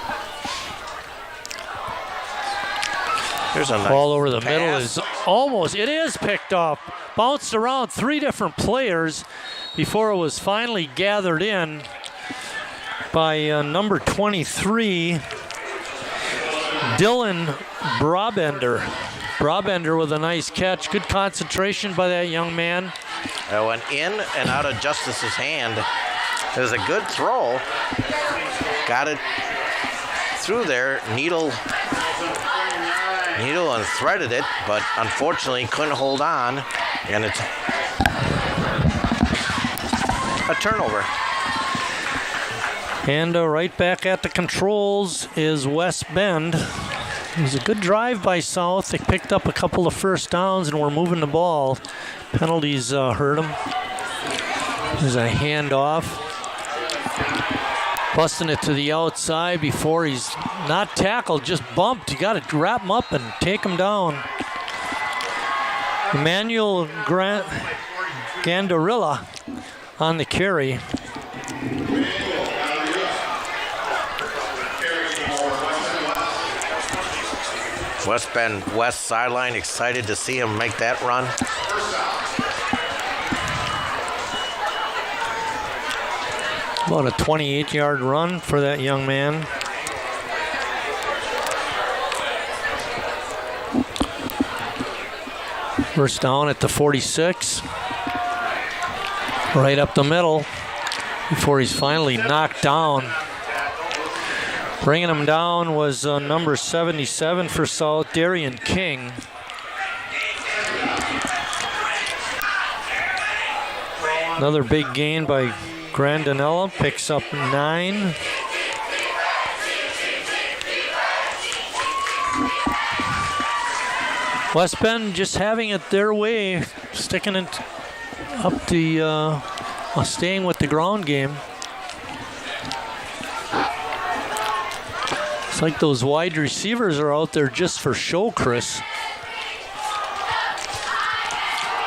There's a nice ball over the pass. middle is almost, it is picked up. Bounced around 3 different players before it was finally gathered in by number 23, Dylan Brabender. Brabender with a nice catch. Good concentration by that young man. It went in and out of Justice's hand. It was a good throw. Got it through there. Needle and threaded it, but unfortunately couldn't hold on. And it's a turnover. And right back at the controls is West Bend. It was a good drive by South. They picked up a couple of first downs and were moving the ball. Penalties hurt them. There's a handoff. Busting it to the outside before he's not tackled, just bumped. You got to wrap him up and take him down. Emmanuel Gandarilla on the carry. West Bend West sideline, excited to see him make that run. About a 28-yard run for that young man. First down at the 46. Right up the middle before he's finally knocked down. Bringing him down was number 77 for South, Darian King. Another big gain by Grandinella, picks up 9. West Bend just having it their way, sticking it up the, staying with the ground game. It's like those wide receivers are out there just for show, Chris.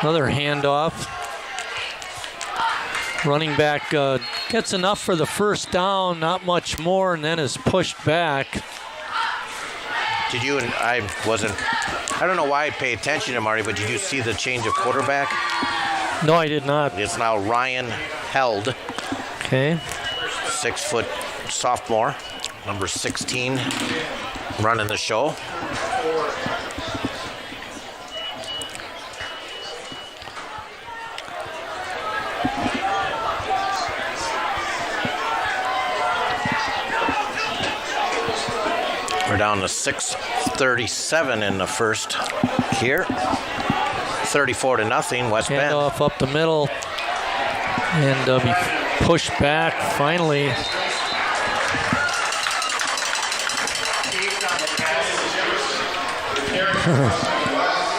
Another handoff. Running back gets enough for the first down, not much more, and then is pushed back. Did you, and I don't know why I pay attention to Marty, but did you see the change of quarterback? No, I did not. It's now Ryan Held. Okay. 6-foot sophomore, number 16, running the show. We're down to 6:37 in the first here. 34-0, West Bend. Handoff up the middle and be pushed back finally.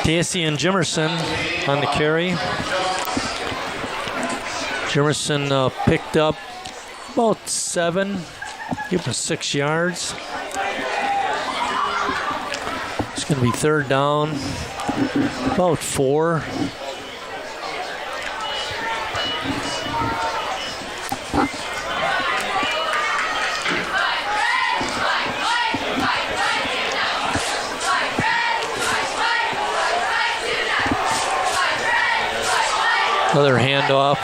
Casey and Jimerson on the carry. Jimerson picked up about 7, give him 6 yards. It's going to be third down, about 4. Another handoff.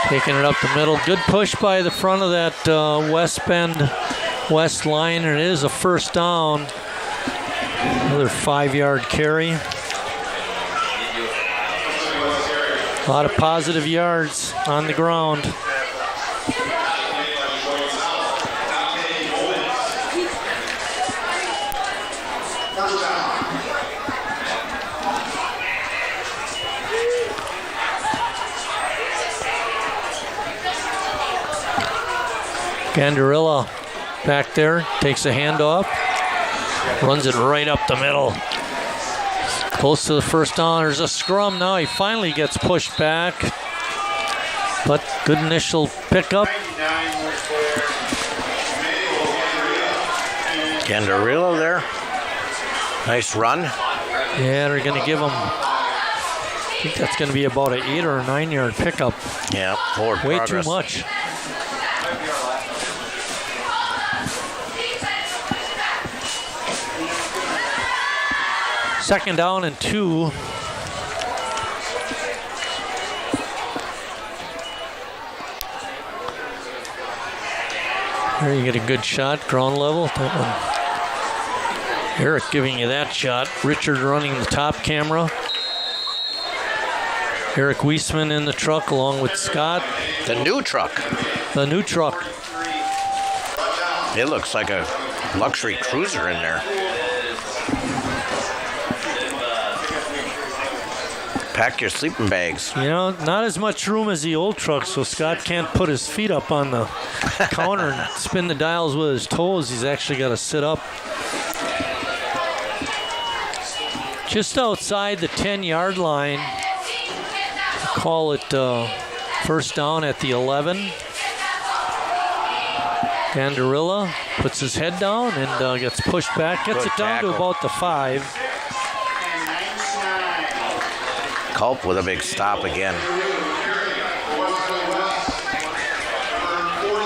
Taking it up the middle. Good push by the front of that West Bend West line, and it is a first down. Another 5-yard carry. A lot of positive yards on the ground. Gandarilla back there, takes a handoff, runs it right up the middle. Close to the first down. There's a scrum now. He finally gets pushed back, but good initial pickup. Gandarilla there. Nice run. Yeah, they're going to give him, I think that's going to be about an 8 or 9 yard pickup. Yeah, forward Way progress. too much. Second down and 2. There you get a good shot, ground level. Eric giving you that shot. Richard running the top camera. Eric Weisman in the truck along with Scott. The new truck. The new truck. It looks like a luxury cruiser in there. Pack your sleeping bags. You know, not as much room as the old truck, so Scott can't put his feet up on the counter and spin the dials with his toes. He's actually got to sit up. Just outside the 10-yard line. Call it first down at the 11. Gandarilla puts his head down and gets pushed back. Gets Good it down tackle. to about the 5. Culp with a big stop again.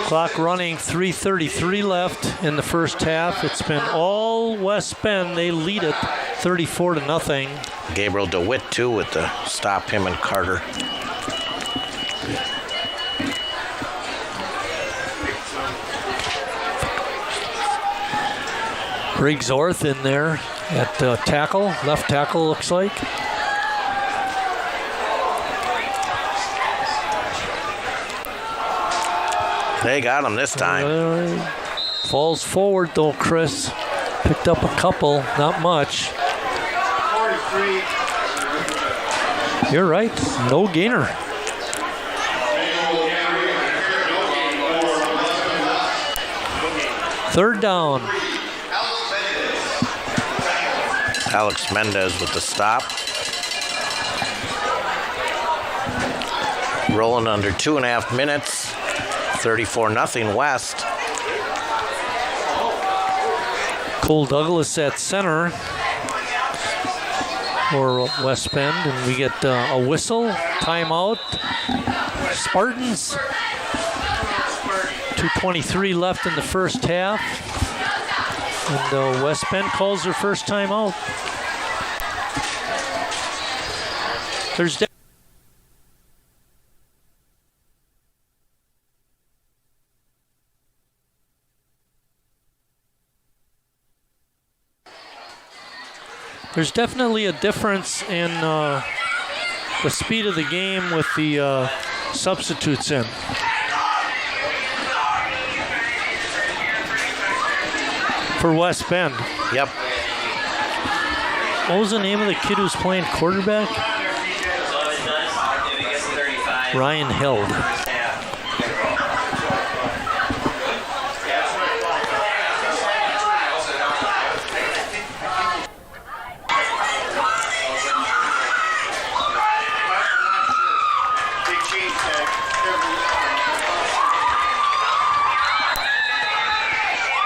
Clock running, 3:33 left in the first half. It's been all West Bend. They lead it 34-0. Gabriel DeWitt too with the stop, him and Carter. Briggs Orth in there at tackle, left tackle looks like. They got him this time. Falls forward though, Chris. Picked up a couple, not much. You're right, no gainer. Third down. Alex Mendez with the stop. Rolling under 2.5 minutes. 34-0 West. Cole Douglas at center for West Bend, and we get a whistle, timeout. Spartans, 2:23 left in the first half, and West Bend calls their first timeout. There's definitely a difference in the speed of the game with the substitutes in. For West Bend. Yep. What was the name of the kid who's playing quarterback? Ryan Held.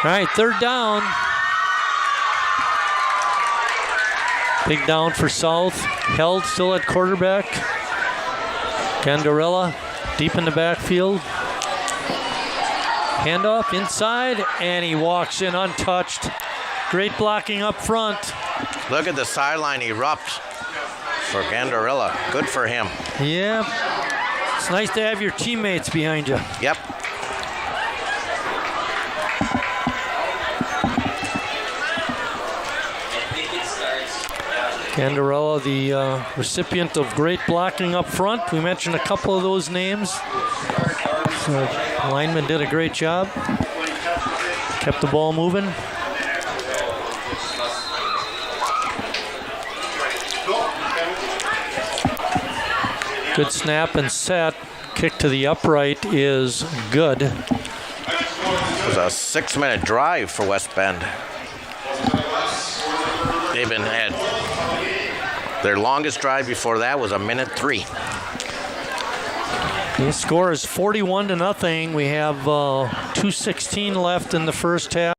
All right, third down. Big down for South. Held still at quarterback. Gandarella deep in the backfield. Handoff inside, and he walks in untouched. Great blocking up front. Look at the sideline erupt. for Gandarella. Good for him. Yeah. It's nice to have your teammates behind you. Yep. Gandarella, the recipient of great blocking up front. We mentioned a couple of those names. So lineman did a great job. Kept the ball moving. Good snap and set. Kick to the upright is good. It was a 6-minute drive for West Bend. They've been had their longest drive before that was 1:03. The score is 41-0. We have 2:16 left in the first half.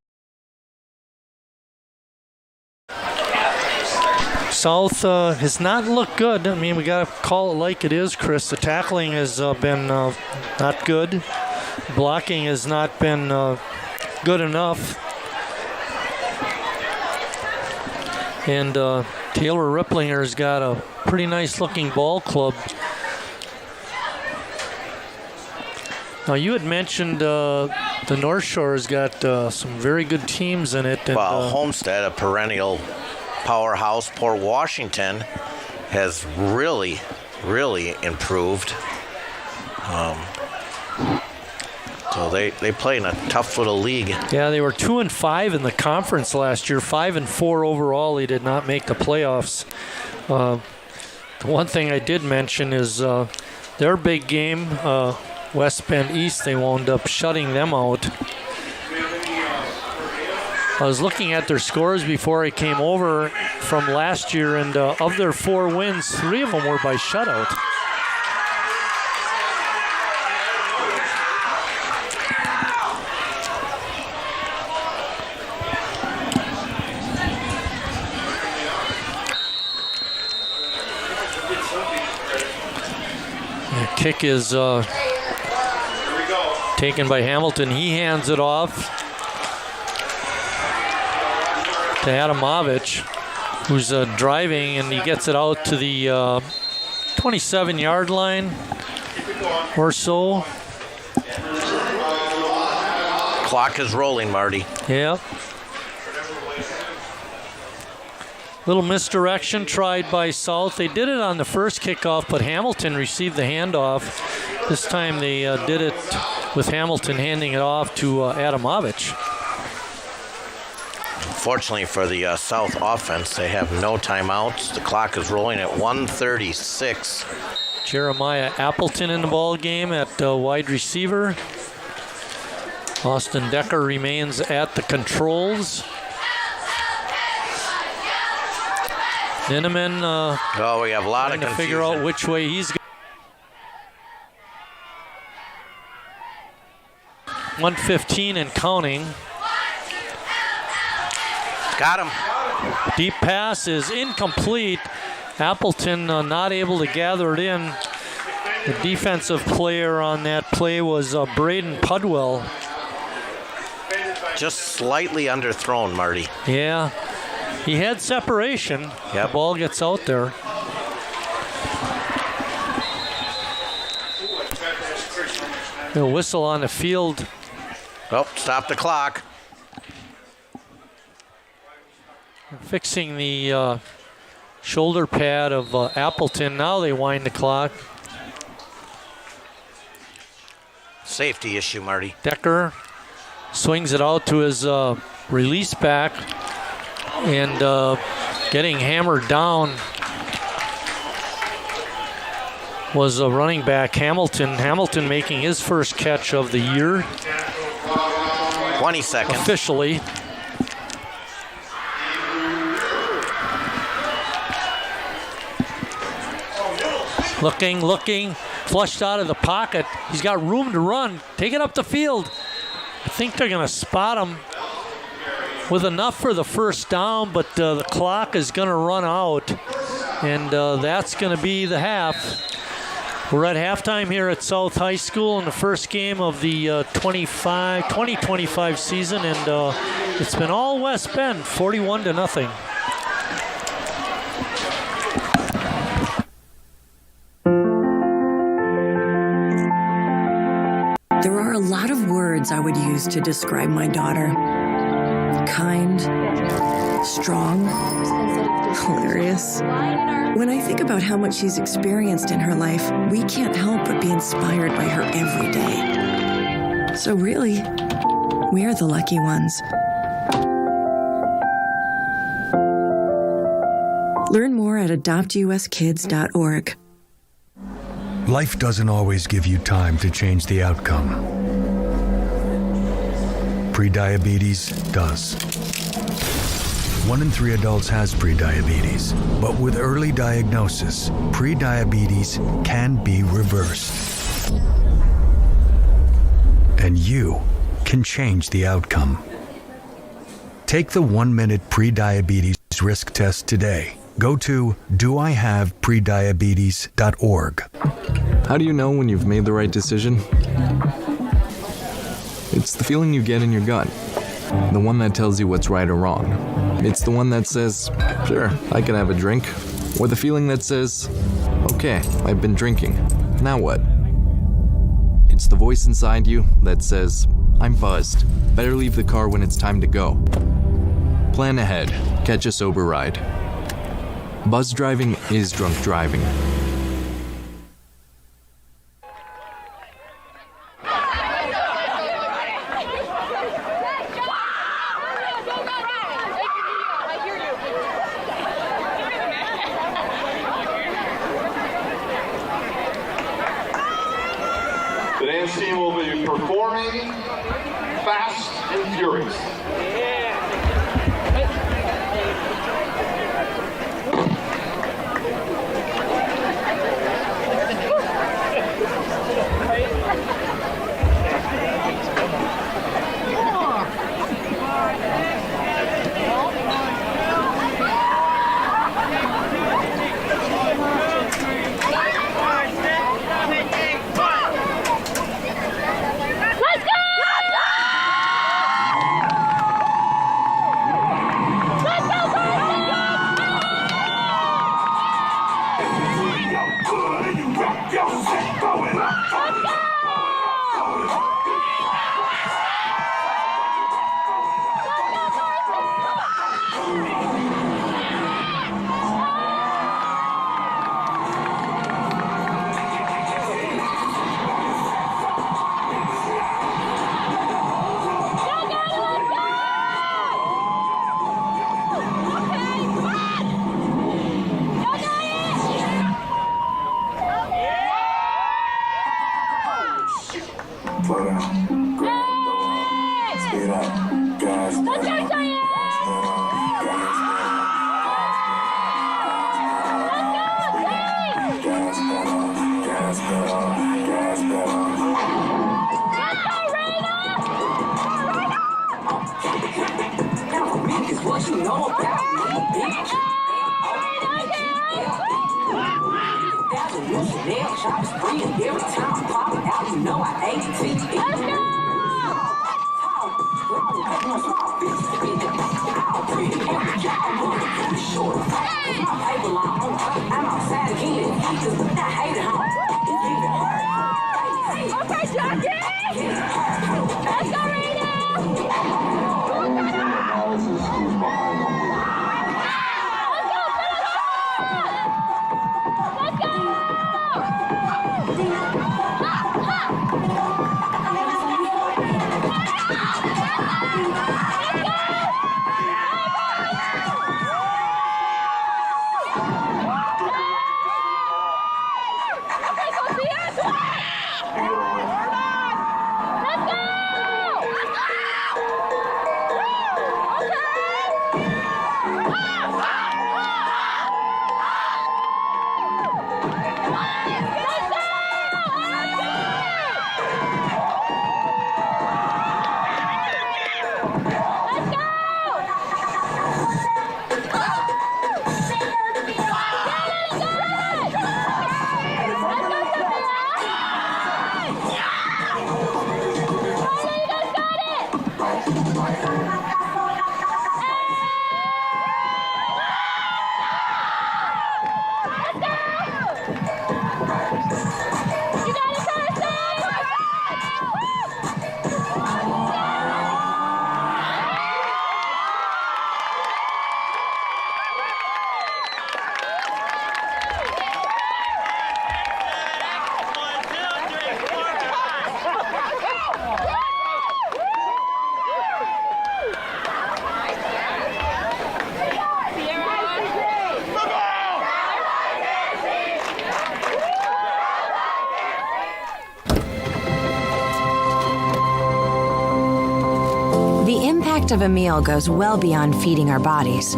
South has not looked good. I mean, we got to call it like it is, Chris. The tackling has been not good. Blocking has not been good enough. And Taylor Ripplinger's got a pretty nice looking ball club. Now, you had mentioned the North Shore's got some very good teams in it. And, well, Homestead, a perennial powerhouse. Port Washington has really, really improved. So they play in a tough little league. Yeah, they were 2-5 in the conference last year. 5-4 overall. They did not make the playoffs. The one thing I did mention is their big game, West Bend East, they wound up shutting them out. I was looking at their scores before I came over from last year, and of their 4 wins, 3 of them were by shutout. The kick is taken by Hamilton. He hands it off to Adamovich, who's driving, and he gets it out to the 27-yard line or so. Clock is rolling, Marty. Yep. Little misdirection tried by South. They did it on the first kickoff, but Hamilton received the handoff. This time they did it with Hamilton handing it off to Adamovich. Fortunately for the South offense, they have no timeouts. The clock is rolling at 1:36. Jeremiah Appleton in the ball game at wide receiver. Austin Decker remains at the controls. Ninneman we have a lot of trying to confusion. figure out which way he's going. 1:15 and counting. Got him. Deep pass is incomplete. Appleton not able to gather it in. The defensive player on that play was Braden Pudwell. Just slightly underthrown, Marty. Yeah, he had separation. Yep. The ball gets out there. The whistle on the field. Oh, stop the clock. Fixing the shoulder pad of Appleton. Now they wind the clock. Safety issue, Marty. Decker swings it out to his release back, and getting hammered down was a running back, Hamilton. Hamilton making his first catch of the year. 20 seconds. Officially. Looking, flushed out of the pocket. He's got room to run. Take it up the field. I think they're going to spot him with enough for the first down, but the clock is going to run out, and that's going to be the half. We're at halftime here at South High School in the first game of the 2025 season, and it's been all West Bend, 41-0. words I would use to describe my daughter. Kind, strong, hilarious. When I think about how much she's experienced in her life, we can't help but be inspired by her every day. So really, we're the lucky ones. Learn more at adoptuskids.org. Life doesn't always give you time to change the outcome. Prediabetes does. 1 in 3 adults has prediabetes, but with early diagnosis, prediabetes can be reversed. And you can change the outcome. Take the 1-minute prediabetes risk test today. Go to doihaveprediabetes.org. How do you know when you've made the right decision? It's the feeling you get in your gut. The one that tells you what's right or wrong. It's the one that says, sure, I can have a drink. Or the feeling that says, okay, I've been drinking. Now what? It's the voice inside you that says, I'm buzzed. Better leave the car when it's time to go. Plan ahead. Catch a sober ride. Buzz driving is drunk driving. The dance team will be performing Fast and Furious. act of a meal goes well beyond feeding our bodies.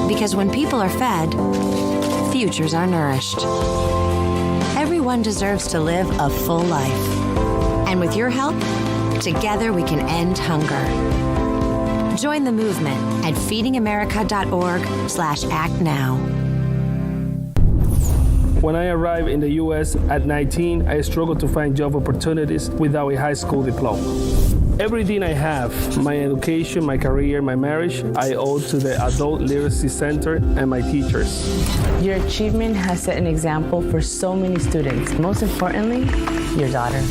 Because when people are fed, futures are nourished. Everyone deserves to live a full life. And with your help, together we can end hunger. Join the movement at feedingamerica.org/act now. When I arrived in the U.S. at 19, I struggled to find job opportunities without a high school diploma. Everything I have, my education, my career, my marriage, I owe to the Adult Literacy Center and my teachers. Your achievement has set an example for so many students. Most importantly, your daughter.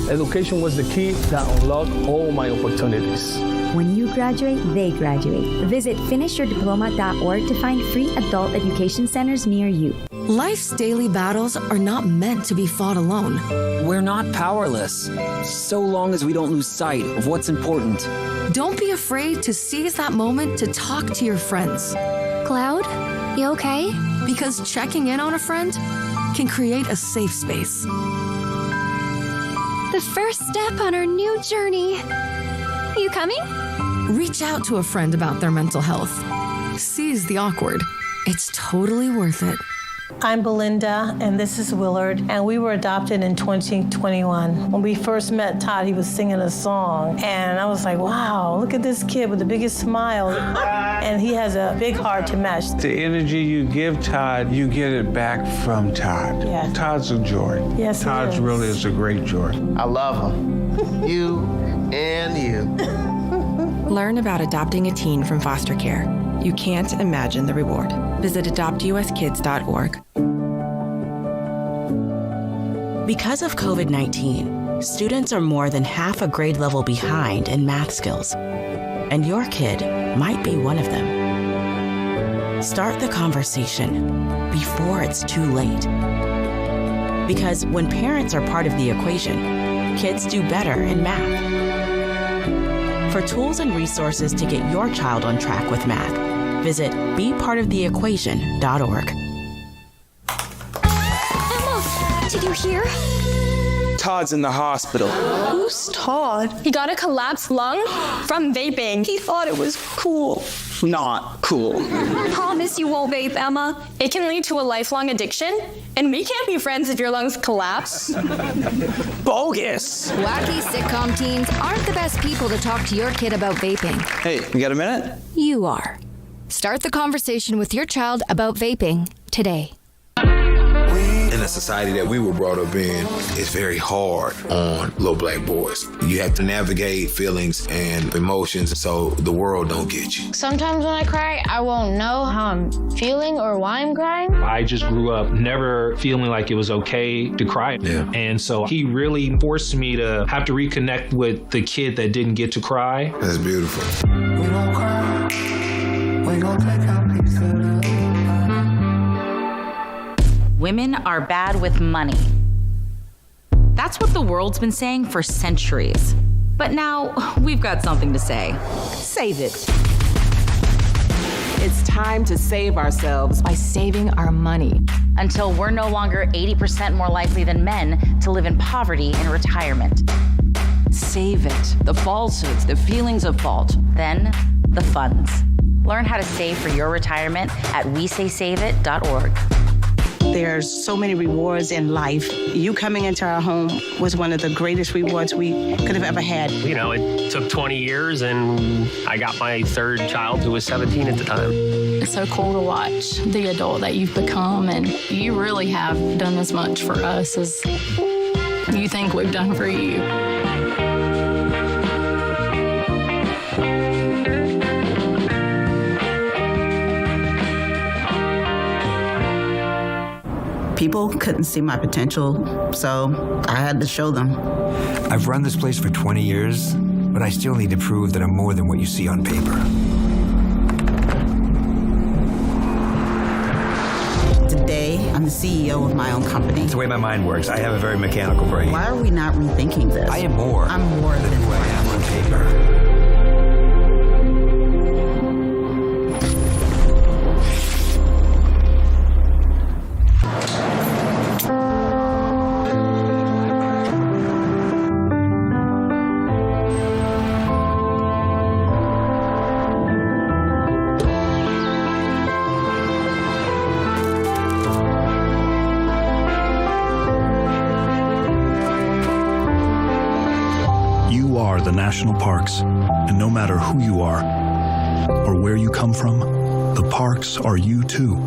Education was the key that unlocked all my opportunities. When you graduate, they graduate. Visit finishyourdiploma.org to find free adult education centers near you. Life's daily battles are not meant to be fought alone. We're not powerless, so long as we don't lose sight of what's important. Don't be afraid to seize that moment to talk to your friends. Cloud, you okay? Because checking in on a friend can create a safe space. The first step on our new journey. You coming? Reach out to a friend about their mental health. Seize the awkward. It's totally worth it. I'm Belinda, and this is Willard, and we were adopted in 2021. When we first met Todd, he was singing a song, and I was like, wow, look at this kid with the biggest smile, and he has a big heart to match. The energy you give Todd, you get it back from Todd. Yeah. Todd's a joy. Yes, Todd really is a great joy. I love him. You and you. Learn about adopting a teen from foster care. You can't imagine the reward. Visit adoptuskids.org. Because of COVID-19, students are more than half a grade level behind in math skills. And your kid might be one of them. Start the conversation before it's too late. Because when parents are part of the equation, kids do better in math. For tools and resources to get your child on track with math, visit bepartoftheequation.org. Emma, did you hear? Todd's in the hospital. Who's Todd? He got a collapsed lung from vaping. He thought it was cool. Not cool. Promise you won't vape, Emma. It can lead to a lifelong addiction, and we can't be friends if your lungs collapse. Bogus. Wacky sitcom teens aren't the best people to talk to your kid about vaping. Hey, you got a minute? You are. Start the conversation with your child about vaping today. In the society that we were brought up in, it's very hard on little black boys. You have to navigate feelings and emotions so the world don't get you. Sometimes when I cry, I won't know how I'm feeling or why I'm crying. I just grew up never feeling like it was okay to cry. Yeah. And so he really forced me to have to reconnect with the kid that didn't get to cry. That's beautiful. We gon' cry. We gon' take our piece of the Women are bad with money. That's what the world's been saying for centuries. But now we've got something to say. Save it. It's time to save ourselves by saving our money. Until we're no longer 80% more likely than men to live in poverty in retirement. Save it. The falsehoods, the feelings of fault. Then, the funds. Learn how to save for your retirement at wesaysaveit.org. There's so many rewards in life. You coming into our home was one of the greatest rewards we could have ever had. You know, it took 20 years and I got my third child who was 17 at the time. It's so cool to watch the adult that you've become, and you really have done as much for us as you think we've done for you. People couldn't see my potential, so I had to show them. I've run this place for 20 years, but I still need to prove that I'm more than what you see on paper. Today, I'm the CEO of my own company. It's the way my mind works. I have a very mechanical brain. Why are we not rethinking this? I am more. I'm more than who I am on paper. national parks. And no matter who you are or where you come from, the parks are you too.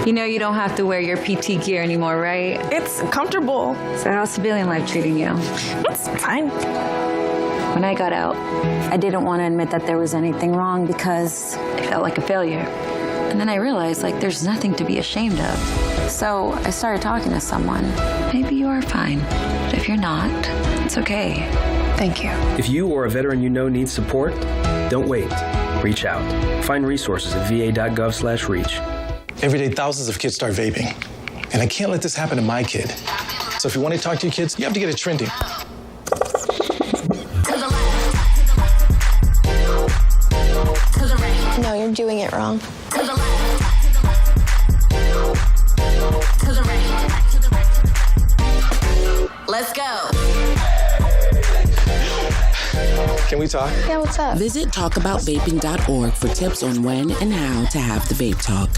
You know you don't have to wear your PT gear anymore, right? It's comfortable. So how's civilian life treating you? It's fine. When I got out, I didn't want to admit that there was anything wrong because I felt like a failure. And then I realized, there's nothing to be ashamed of. So I started talking to someone. Maybe you are fine, but if you're not, it's okay. Thank you. If you or a veteran you know needs support, don't wait. Reach out. Find resources at va.gov/reach. Every day, thousands of kids start vaping. And I can't let this happen to my kid. So if you want to talk to your kids, you have to get it trending. No, you're doing it wrong. Let's go. Can we talk? Yeah, what's up? Visit talkaboutvaping.org for tips on when and how to have the vape talk.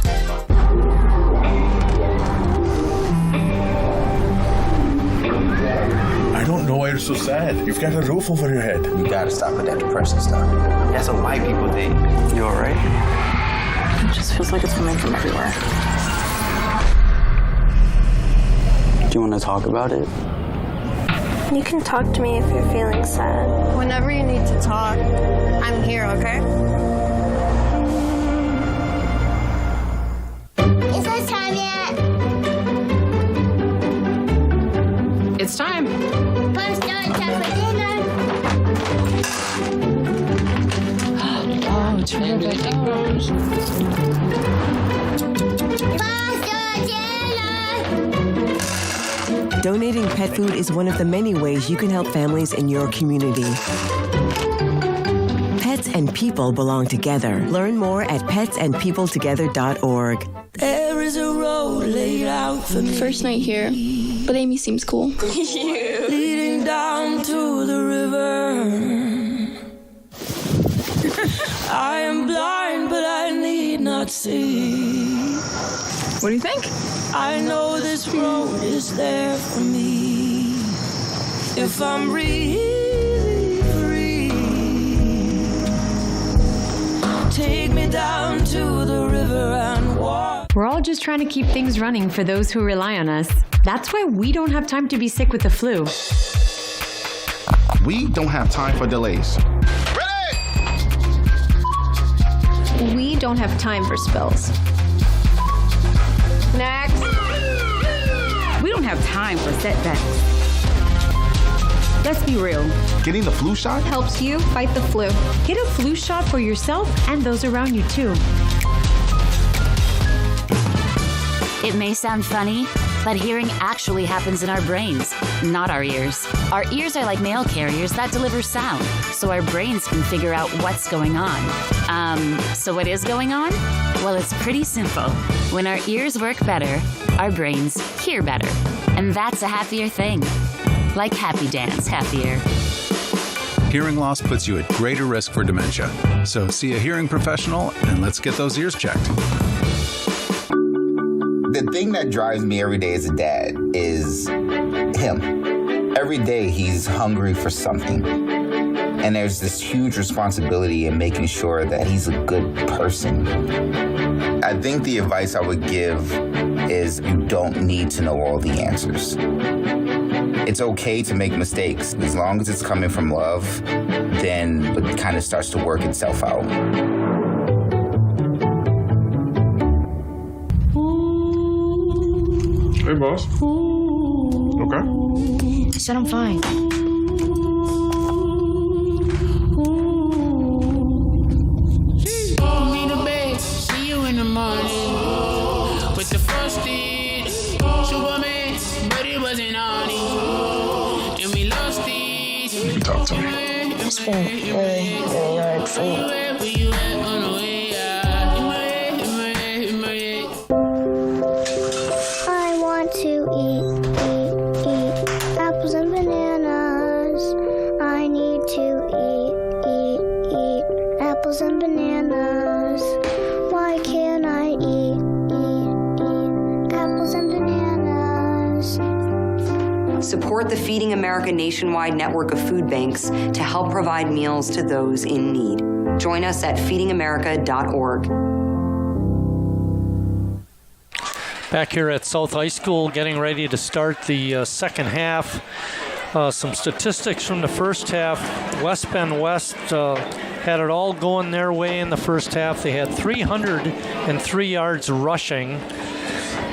I don't know why you're so sad. You've got a roof over your head. You gotta stop with that depression stuff. That's what white people think. You alright? It just feels like it's coming from everywhere. Do you want to talk about it? You can talk to me if you're feeling sad. Whenever you need to talk, I'm here, okay? Is it time yet? It's time. Let's go and check for dinner. Oh, it's for the birthday girls. Donating pet food is one of the many ways you can help families in your community. Pets and people belong together. Learn more at petsandpeopletogether.org. There is a road laid out for me. First night here, but Amy seems cool. Leading down to the river. I am blind, but I need not see. What do you think? I know this road is there for me. If I'm really free, take me down to the river and walk. We're all just trying to keep things running for those who rely on us. That's why we don't have time to be sick with the flu. We don't have time for delays. We don't have time for spills. Next. We don't have time for setbacks. Let's be real. Getting the flu shot helps you fight the flu. Get a flu shot for yourself and those around you too. It may sound funny, but hearing actually happens in our brains, not our ears. Our ears are like mail carriers that deliver sound, so our brains can figure out what's going on. So what is going on? Well, it's pretty simple. When our ears work better, our brains hear better. And that's a happier thing. Like Happy Dance, happier. Hearing loss puts you at greater risk for dementia. So see a hearing professional and let's get those ears checked. The thing that drives me every day as a dad is him. Every day he's hungry for something. And there's this huge responsibility in making sure that he's a good person. I think the advice I would give is you don't need to know all the answers. It's okay to make mistakes. As long as it's coming from love, then it kind of starts to work itself out. Hey, boss. Okay. I said I'm fine. See you in the morning with the frosted Superman, but it wasn't on it, and we lost it. You can talk to me. It's been really hard for me. I want to eat apples and bananas. I need to eat apples and bananas. Why can't I eat apples and bananas? Support the Feeding America nationwide network of food banks to help provide meals to those in need. Join us at feedingamerica.org. Back here at South High School, getting ready to start the second half. Some statistics from the first half. West Bend West had it all going their way in the first half. They had 303 yards rushing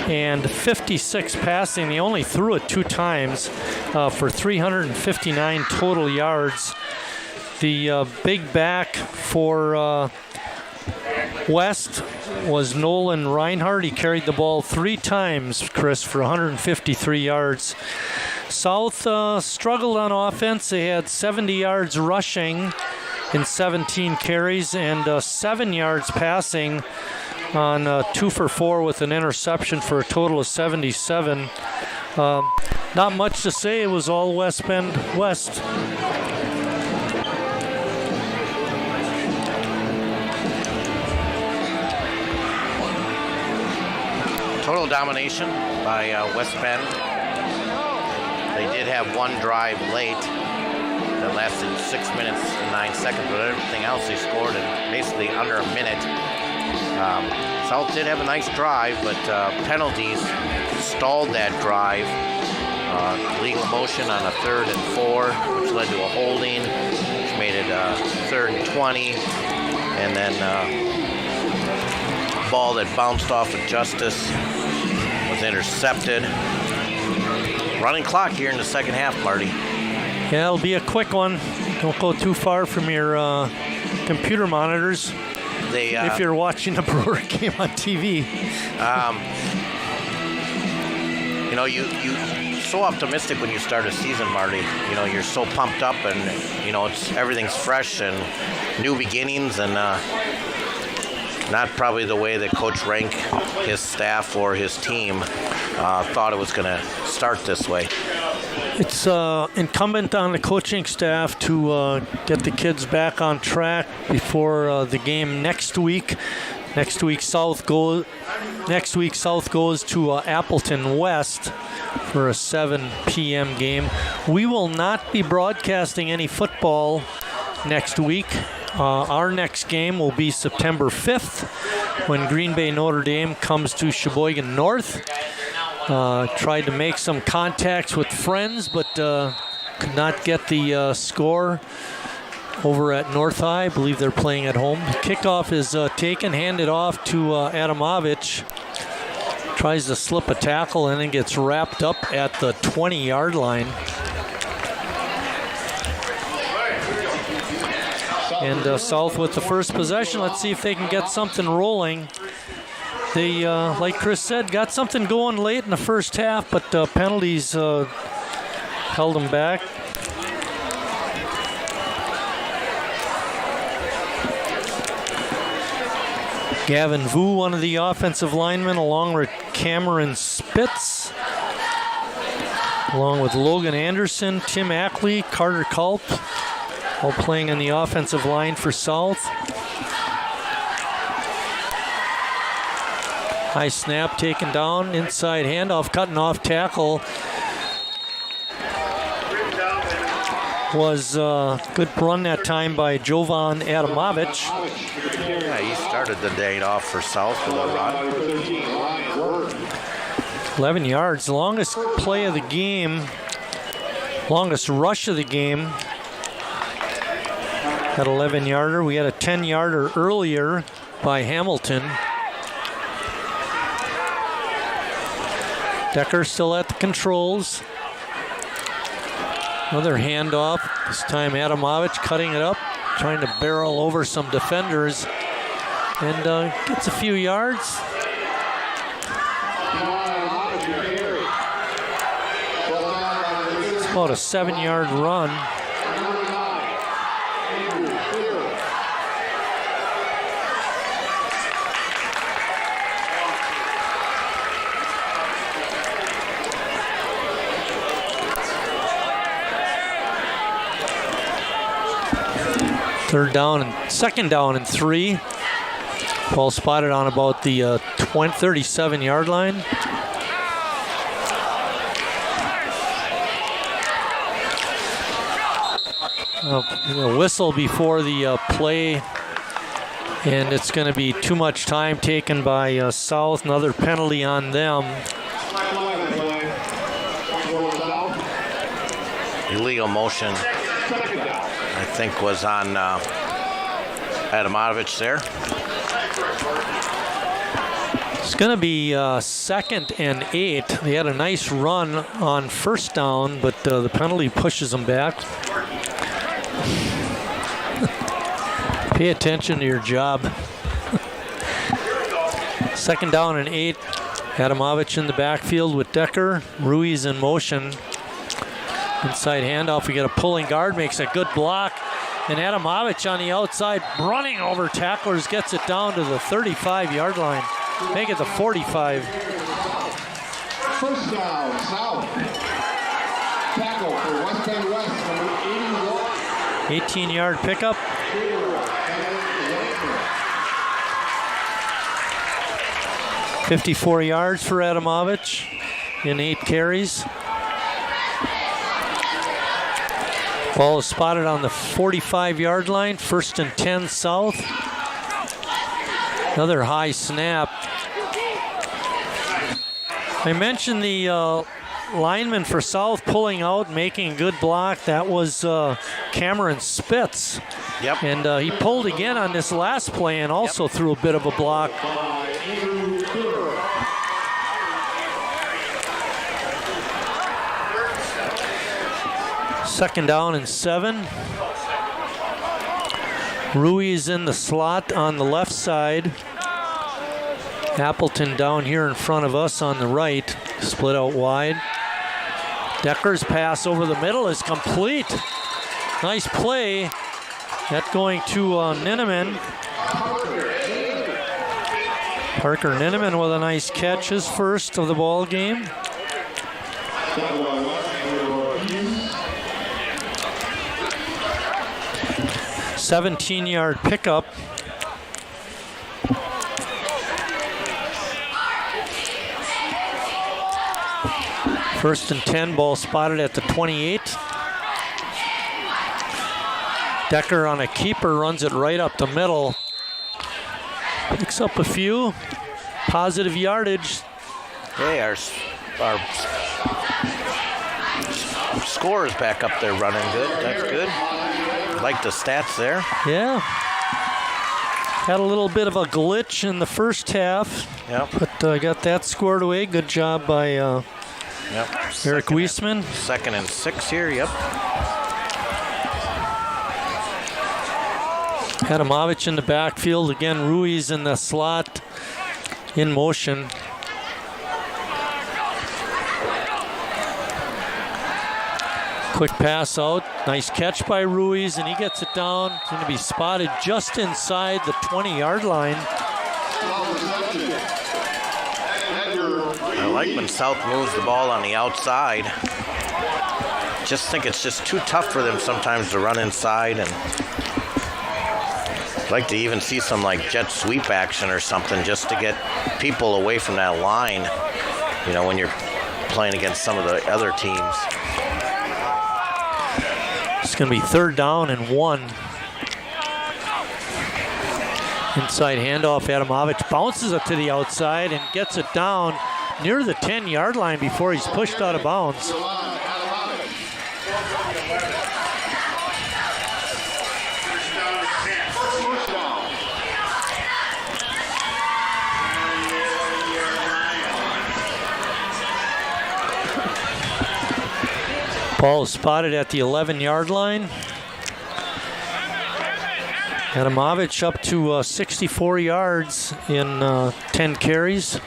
and 56 passing. They only threw it 2 times for 359 total yards. The big back for West was Nolan Reinhardt. He carried the ball 3 times, Chris, for 153 yards. South struggled on offense. They had 70 yards rushing in 17 carries and 7 yards passing on 2 for 4 with an interception for a total of 77. Not much to say. It was all West Bend West. Total domination by West Bend. They did have one drive late that lasted 6 minutes and 9 seconds, but everything else they scored in basically under a minute. South did have a nice drive, but penalties stalled that drive. Legal motion on a 3rd and 4, which led to a holding, which made it 3rd and 20, and then a ball that bounced off of Justice was intercepted. Running clock here in the second half, Marty. Yeah, it'll be a quick one. Don't go too far from your computer monitors. If you're watching a Brewer game on TV. You know, you're so optimistic when you start a season, Marty. You know, you're so pumped up, and you know everything's fresh and new beginnings, and not probably the way that Coach Rank, his staff, or his team thought it was going to start this way. It's incumbent on the coaching staff to get the kids back on track before the game next week. Next week South goes to Appleton West for a 7 p.m. game. We will not be broadcasting any football next week. Our next game will be September 5th when Green Bay Notre Dame comes to Sheboygan North. Tried to make some contacts with friends, but could not get the score over at North High. I believe they're playing at home. The kickoff is taken, handed off to Adamovich. Tries to slip a tackle and then gets wrapped up at the 20-yard line. And South with the first possession. Let's see if they can get something rolling. They, like Chris said, got something going late in the first half, but penalties held them back. Gavin Vu, one of the offensive linemen, along with Cameron Spitz, along with Logan Anderson, Tim Ackley, Carter Culp, all playing on the offensive line for South. High snap taken down, inside handoff, cutting off tackle. Was a good run that time by Jovan Adamovich. Yeah, he started the day off for South with a run. 11 yards, longest play of the game, longest rush of the game. That 11-yarder. We had a 10-yarder earlier by Hamilton. Decker still at the controls. Another handoff. This time Adamovich cutting it up, trying to barrel over some defenders, and gets a few yards. It's about a 7-yard run. Second down and 3. Ball spotted on about the 37-yard line. whistle before the play, and it's going to be too much time taken by South. Another penalty on them. Illegal motion, I think, was on Adamovich there. It's going to be 2nd and 8. They had a nice run on first down, but the penalty pushes them back. Pay attention to your job. 2nd down and 8. Adamovich in the backfield with Decker. Ruiz in motion. Inside handoff, we get a pulling guard, makes a good block. And Adamovich on the outside, running over tacklers, gets it down to the 35-yard line. Make it the 45. First down, South. Tackle for West Bend West, number 81. 18-yard pickup. $54 yards for Adamovich in 8 carries. Ball is spotted on the 45-yard line. 1st and 10 South. Another high snap. I mentioned the lineman for South pulling out, making a good block. That was Cameron Spitz. Yep. And he pulled again on this last play and also threw a bit of a block. Second down and 7. Ruiz in the slot on the left side. Appleton down here in front of us on the right, split out wide. Decker's pass over the middle is complete. Nice play. That going to Ninneman. Parker Ninneman with a nice catch, his first of the ball game. 17-yard pickup. First and 10, ball spotted at the 28. Decker on a keeper runs it right up the middle. Picks up a few. Positive yardage. Hey, our score is back up there running good. That's good. Like the stats there. Yeah. Had a little bit of a glitch in the first half. Yep. But I got that squared away. Good job by Eric Weisman. 2nd and 6 here, yep. Adamovich in the backfield. Again, Ruiz in the slot in motion. Quick pass out. Nice catch by Ruiz, and he gets it down. It's going to be spotted just inside the 20-yard line. I like when South moves the ball on the outside. Just think it's just too tough for them sometimes to run inside, and I'd like to even see some like jet sweep action or something just to get people away from that line, you know, when you're playing against some of the other teams. It's going to be 3rd down and 1. Inside handoff, Adamovich bounces it to the outside and gets it down near the 10-yard line before he's pushed out of bounds. Ball is spotted at the 11-yard line. Adamovich up to 64 yards in 10 carries.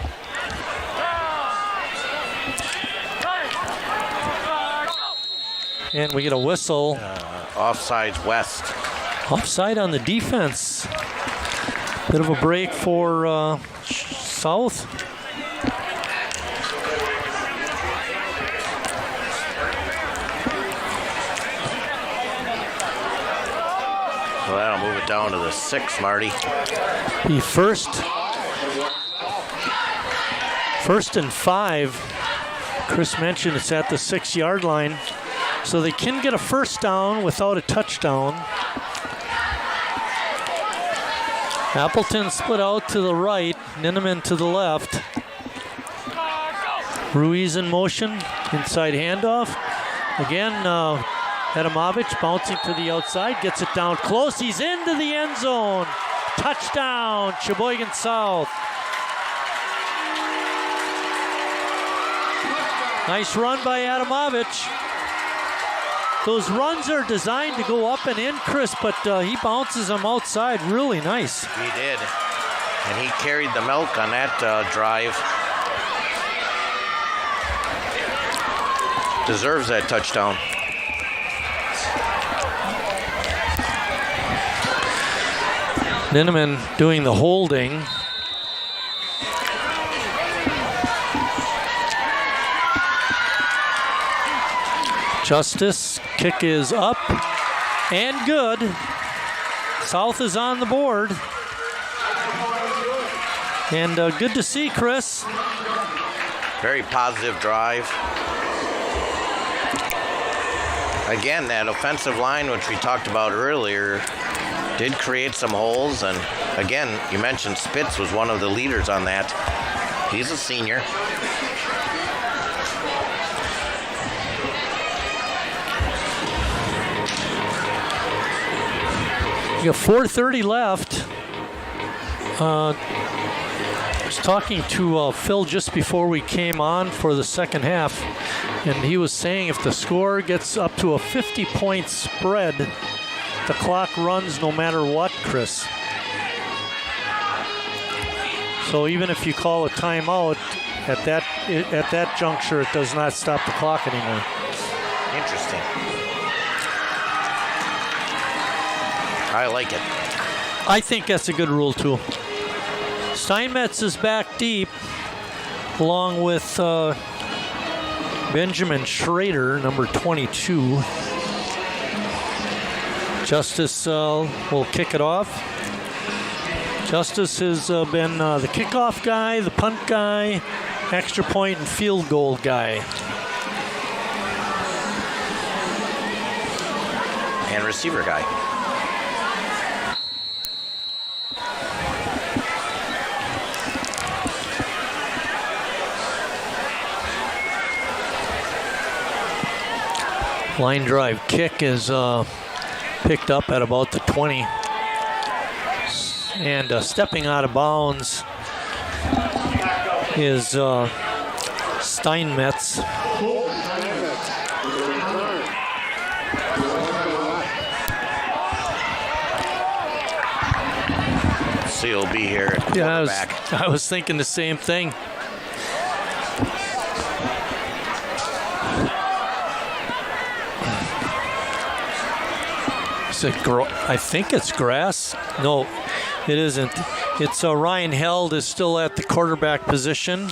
And we get a whistle. Offsides West. Offside on the defense. Bit of a break for South. So that'll move it down to the 6, Marty. The first and 5. Chris mentioned it's at the 6-yard line. So they can get a first down without a touchdown. Appleton split out to the right, Ninneman to the left. Ruiz in motion, inside handoff. Again, Adamovich bouncing to the outside, gets it down close. He's into the end zone. Touchdown, Sheboygan South. Nice run by Adamovich. Those runs are designed to go up and in, Chris, but he bounces them outside really nice. He did. And he carried the milk on that drive. Deserves that touchdown. Ninneman doing the holding. Justice, kick is up and good. South is on the board. And good to see, Chris. Very positive drive. Again, that offensive line, which we talked about earlier, did create some holes. And again, you mentioned Spitz was one of the leaders on that. He's a senior. We got 4:30 left. I was talking to Phil just before we came on for the second half, and he was saying if the score gets up to a 50-point spread, the clock runs no matter what, Chris. So even if you call a timeout at that juncture, it does not stop the clock anymore. Interesting. I like it. I think that's a good rule, too. Steinmetz is back deep, along with Benjamin Schrader, number 22. Justice will kick it off. Justice has been the kickoff guy, the punt guy, extra point and field goal guy. And receiver guy. Line drive kick is picked up at about the 20. And stepping out of bounds is Steinmetz. So he'll be here at quarterback. I was thinking the same thing. I think it's grass. No, it isn't. It's Ryan Held is still at the quarterback position.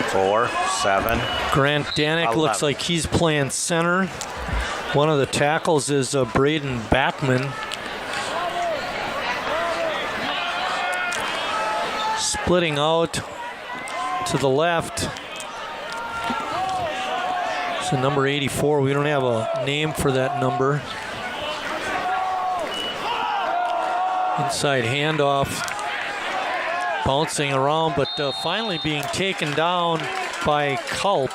4, 7. Grant Danik 11. Looks like he's playing center. One of the tackles is Braden Backman. Splitting out to the left. So number 84, we don't have a name for that number. Inside handoff, bouncing around, but finally being taken down by Culp.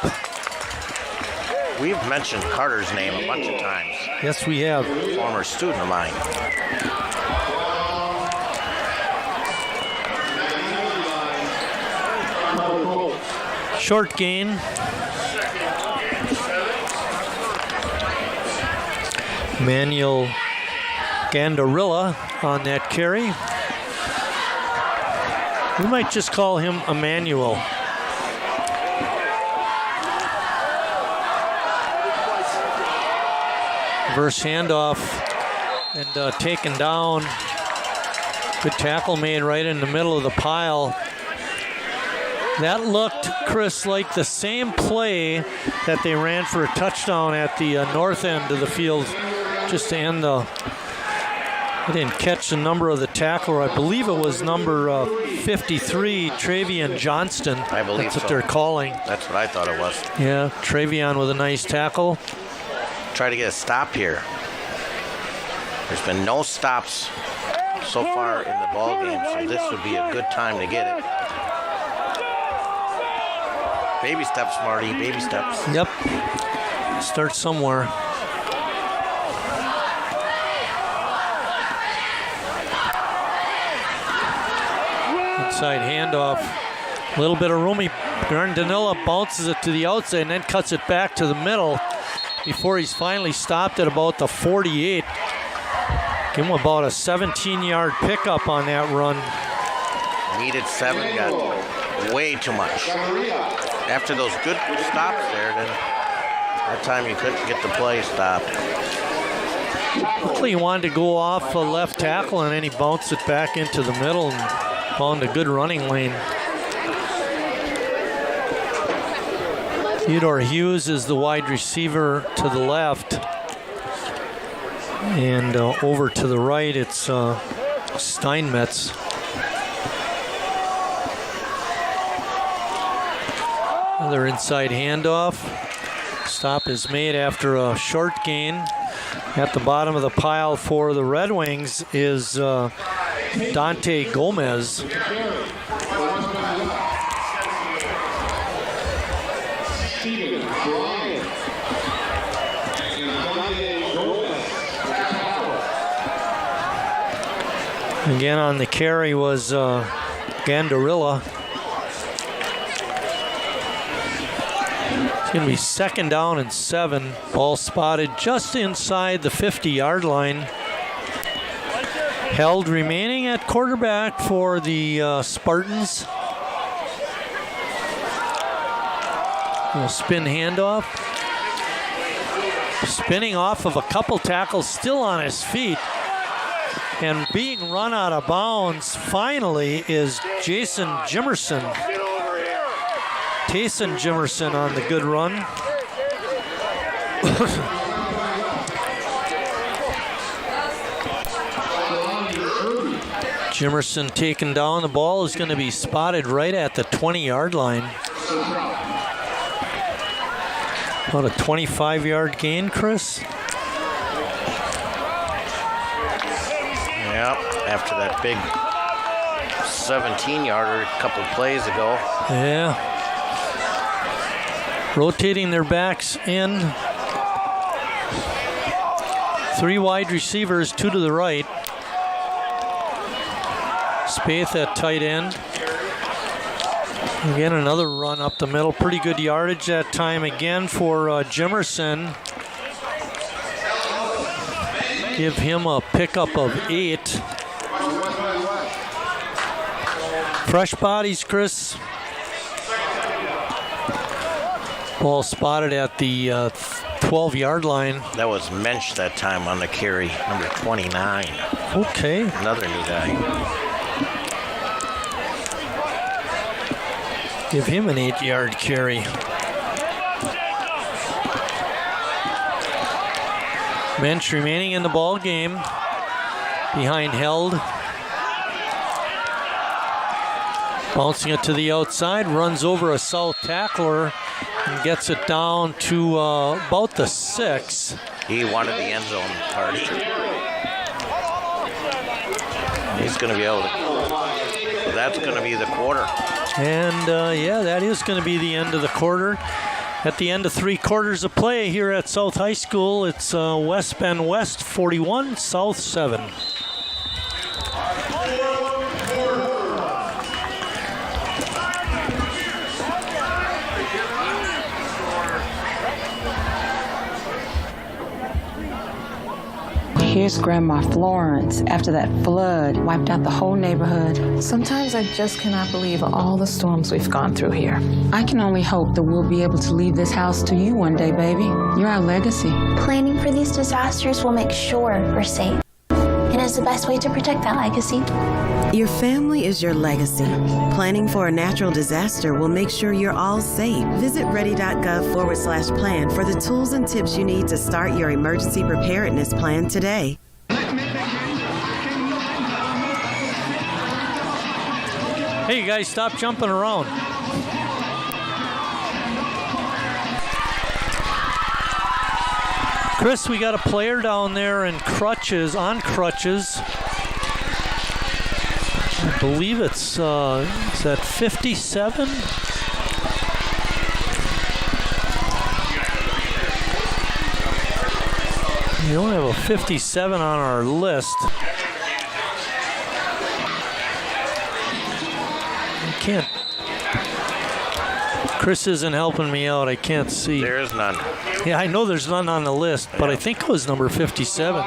We've mentioned Carter's name a bunch of times. Yes, we have. Former student of mine. Short gain. Manuel Gandarilla on that carry. We might just call him Emmanuel. Reverse handoff and taken down. Good tackle made right in the middle of the pile. That looked, Chris, like the same play that they ran for a touchdown at the north end of the field just to end the I didn't catch the number of the tackler. I believe it was number 53, Travion Johnston. I believe That's what so. they're calling. That's what I thought it was. Yeah, Travion with a nice tackle. Try to get a stop here. There's been no stops so far in the ball game, so this would be a good time to get it. Baby steps, Marty, baby steps. Yep. Start somewhere. Inside handoff. A little bit of roomy. Danila bounces it to the outside and then cuts it back to the middle before he's finally stopped at about the 48. Give him about a 17-yard pickup on that run. Needed 7, got way too much. After those good stops there, then that time you couldn't get the play stopped. Luckily he wanted to go off a left tackle and then he bounced it back into the middle and found a good running lane. Theodore Hughes is the wide receiver to the left. And over to the right, it's Steinmetz. Another inside handoff. Stop is made after a short gain. At the bottom of the pile for the Red Wings is Dante Gomez. Again on the carry was Gandarilla. It's going to be 2nd down and 7. Ball spotted just inside the 50-yard line. Held remaining at quarterback for the Spartans. A spin handoff. Spinning off of a couple tackles, still on his feet. And being run out of bounds finally is Jason Jimerson. Tayson Jimerson on the good run. Jimerson taken down. The ball is going to be spotted right at the 20-yard line. About a 25-yard gain, Chris? Yep, after that big 17-yarder a couple plays ago. Yeah. Rotating their backs in. 3 wide receivers, 2 to the right. Spaeth at tight end. Again, another run up the middle. Pretty good yardage that time again for Jimerson. Give him a pickup of 8. Fresh bodies, Chris. Ball spotted at the 12-yard line. That was Mensch that time on the carry, number 29. Okay. Another new guy. Give him an 8-yard carry. Mensch remaining in the ball game. Behind Held. Bouncing it to the outside, runs over a South tackler and gets it down to about the 6. He wanted the end zone party. He's going to be able to. That's going to be the quarter. And yeah, that is going to be the end of the quarter. At the end of 3 quarters of play here at South High School, it's West Bend West 41, South 7. Here's Grandma Florence after that flood wiped out the whole neighborhood. Sometimes I just cannot believe all the storms we've gone through here. I can only hope that we'll be able to leave this house to you one day, baby. You're our legacy. Planning for these disasters will make sure we're safe. And it's the best way to protect that legacy. Your family is your legacy. Planning for a natural disaster will make sure you're all safe. Visit ready.gov/plan for the tools and tips you need to start your emergency preparedness plan today. Hey, you guys, stop jumping around. Chris, we got a player down there in crutches, on crutches. I believe it's, is that 57? We don't have a 57 on our list. I can't. Chris isn't helping me out. I can't see. There is none. Yeah, I know there's none on the list, but I think it was number 57.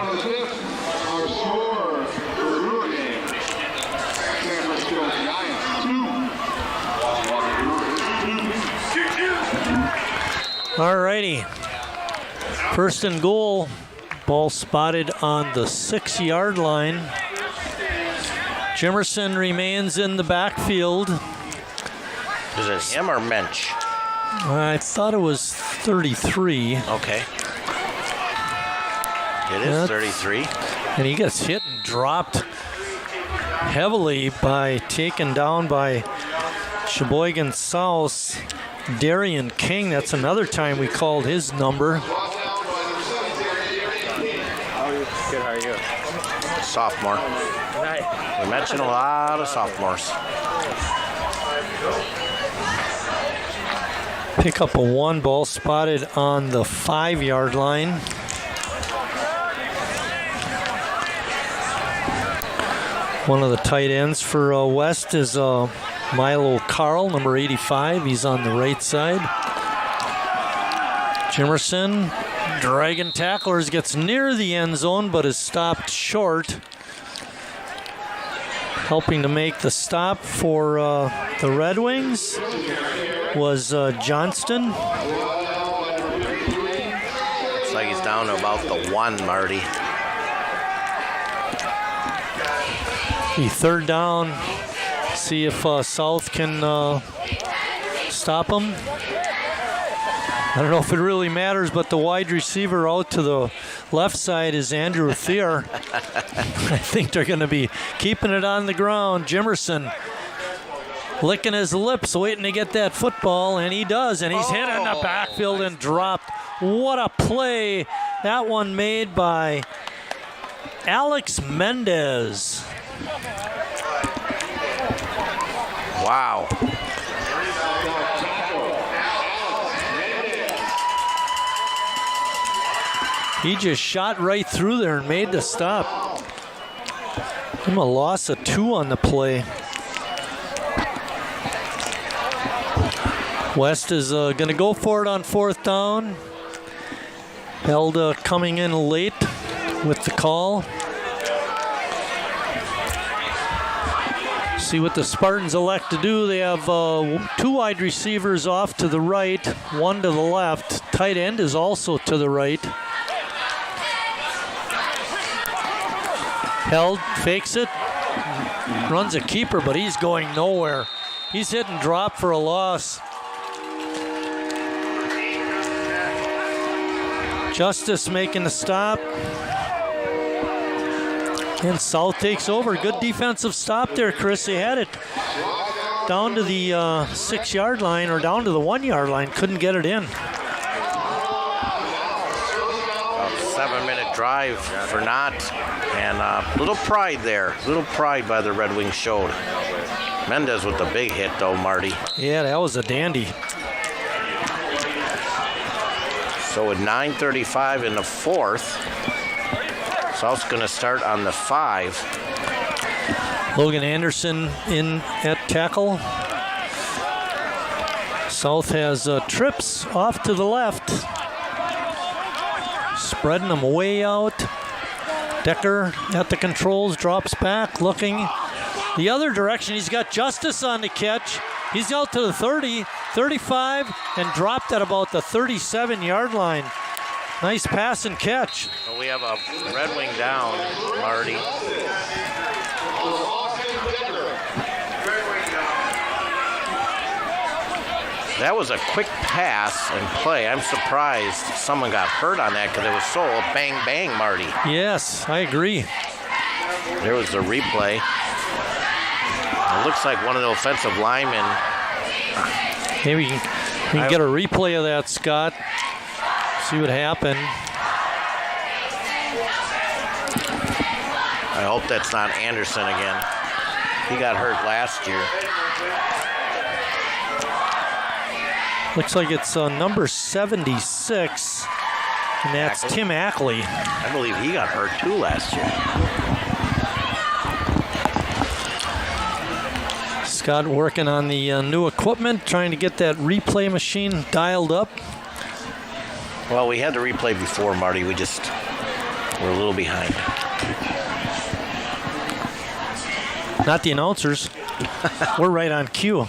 All righty. First and goal. Ball spotted on the 6-yard line. Jimerson remains in the backfield. Is it him or Mensch? I thought it was 33. Okay. It is 33. And he gets hit and dropped heavily taken down by Sheboygan South. Darian King, that's another time we called his number. Good, how are you? Sophomore. We mentioned a lot of sophomores. Pick up a 1, ball spotted on the 5-yard line. One of the tight ends for West is Milo Carl, number 85. He's on the right side. Jimerson, dragging tacklers, gets near the end zone but is stopped short. Helping to make the stop for the Red Wings was Johnston. Looks like he's down to about the 1, Marty. The 3rd down. See if South can stop him. I don't know if it really matters, but the wide receiver out to the left side is Andrew Thier. I think they're going to be keeping it on the ground. Jimerson licking his lips, waiting to get that football, and he does, and he's hit in the backfield and dropped. What a play. That one made by Alex Mendez. Wow. He just shot right through there and made the stop. Give him a loss of 2 on the play. West is going to go for it on 4th down. Held coming in late with the call. See what the Spartans elect to do. They have 2 wide receivers off to the right, 1 to the left. Tight end is also to the right. Held, fakes it, runs a keeper, but he's going nowhere. He's hit and dropped for a loss. Justice making the stop. And South takes over. Good defensive stop there, Chris. They had it down to the 6-yard line or down to the 1-yard line. Couldn't get it in. About 7-minute drive for naught. And little pride there. Little pride by the Red Wings showed. Mendez with the big hit, though, Marty. Yeah, that was a dandy. So with 9:35 in the 4th, South's going to start on the 5. Logan Anderson in at tackle. South has trips off to the left. Spreading them way out. Decker at the controls, drops back, looking the other direction. He's got Justice on the catch. He's out to the 30, 35, and dropped at about the 37-yard line. Nice pass and catch. So we have a Red Wing down, Marty. That was a quick pass and play. I'm surprised someone got hurt on that because it was so bang, bang, Marty. Yes, I agree. There was the replay. It looks like one of the offensive linemen. Maybe we can get a replay of that, Scott. See what happened. I hope that's not Anderson again. He got hurt last year. Looks like it's number 76, and that's Tim Ackley. I believe he got hurt too last year. Scott working on the new equipment, trying to get that replay machine dialed up. Well, we had the replay before, Marty. We're a little behind. Not the announcers. We're right on cue.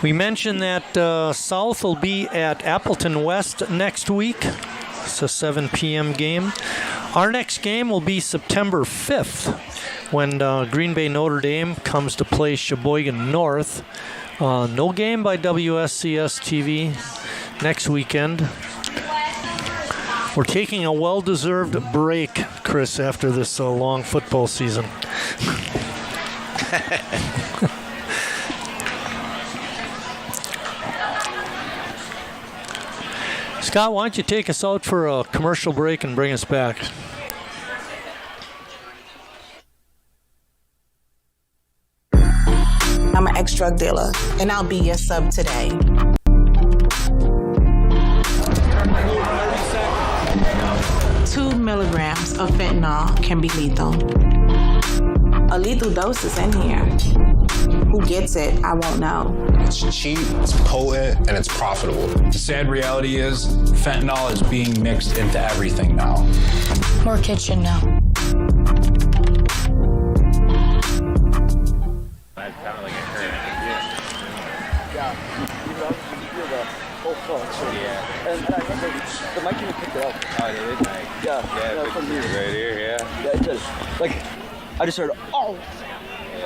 We mentioned that South will be at Appleton West next week. It's a 7 p.m. game. Our next game will be September 5th when Green Bay Notre Dame comes to play Sheboygan North. No game by WSCS TV next weekend. We're taking a well-deserved break, Chris, after this long football season. Scott, why don't you take us out for a commercial break and bring us back? I'm an ex-drug dealer, and I'll be your sub today. 2 milligrams of fentanyl can be lethal. A lethal dose is in here. Who gets it, I won't know. It's cheap, it's potent, and it's profitable. The sad reality is fentanyl is being mixed into everything now. More kitchen now. And I remember the mic even picked it up. Oh, did it? Yeah, from here. Right here, yeah. Yeah, it did. Like, I just heard, oh! We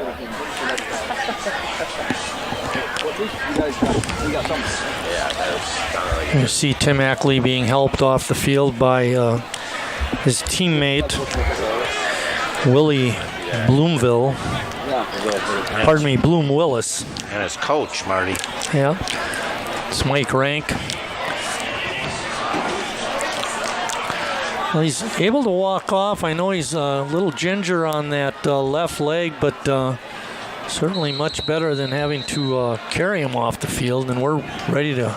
got something. Yeah, that was kind of like. You see Tim Ackley being helped off the field by his teammate, Willie Bloomville. Pardon me, Bloom Willis. And his coach, Marty. Yeah. It's Mike Rank. Well, he's able to walk off. I know he's a little ginger on that left leg, but certainly much better than having to carry him off the field. And we're ready to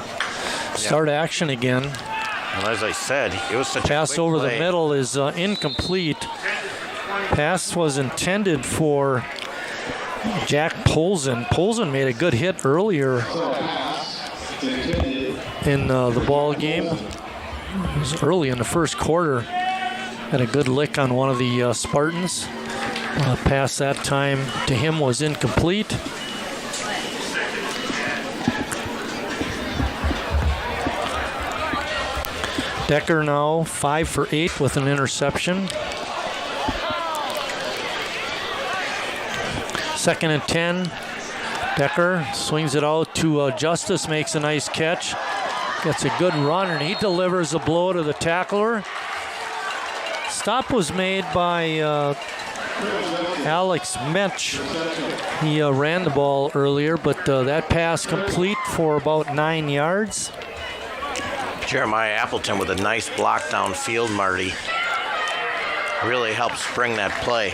start action again. And as I said, it was such pass a quick over play. The middle is incomplete. Pass was intended for Jack Polzin. Polzin made a good hit earlier in the ball game. It was early in the first quarter. Had a good lick on one of the Spartans. Pass that time to him was incomplete. Decker now 5 for 8 with an interception. 2nd and 10. Decker swings it out to Justice, makes a nice catch. Gets a good run, and he delivers a blow to the tackler. Stop was made by Alex Metch. He ran the ball earlier, but that pass complete for about 9 yards. Jeremiah Appleton with a nice block downfield, Marty. Really helped spring that play.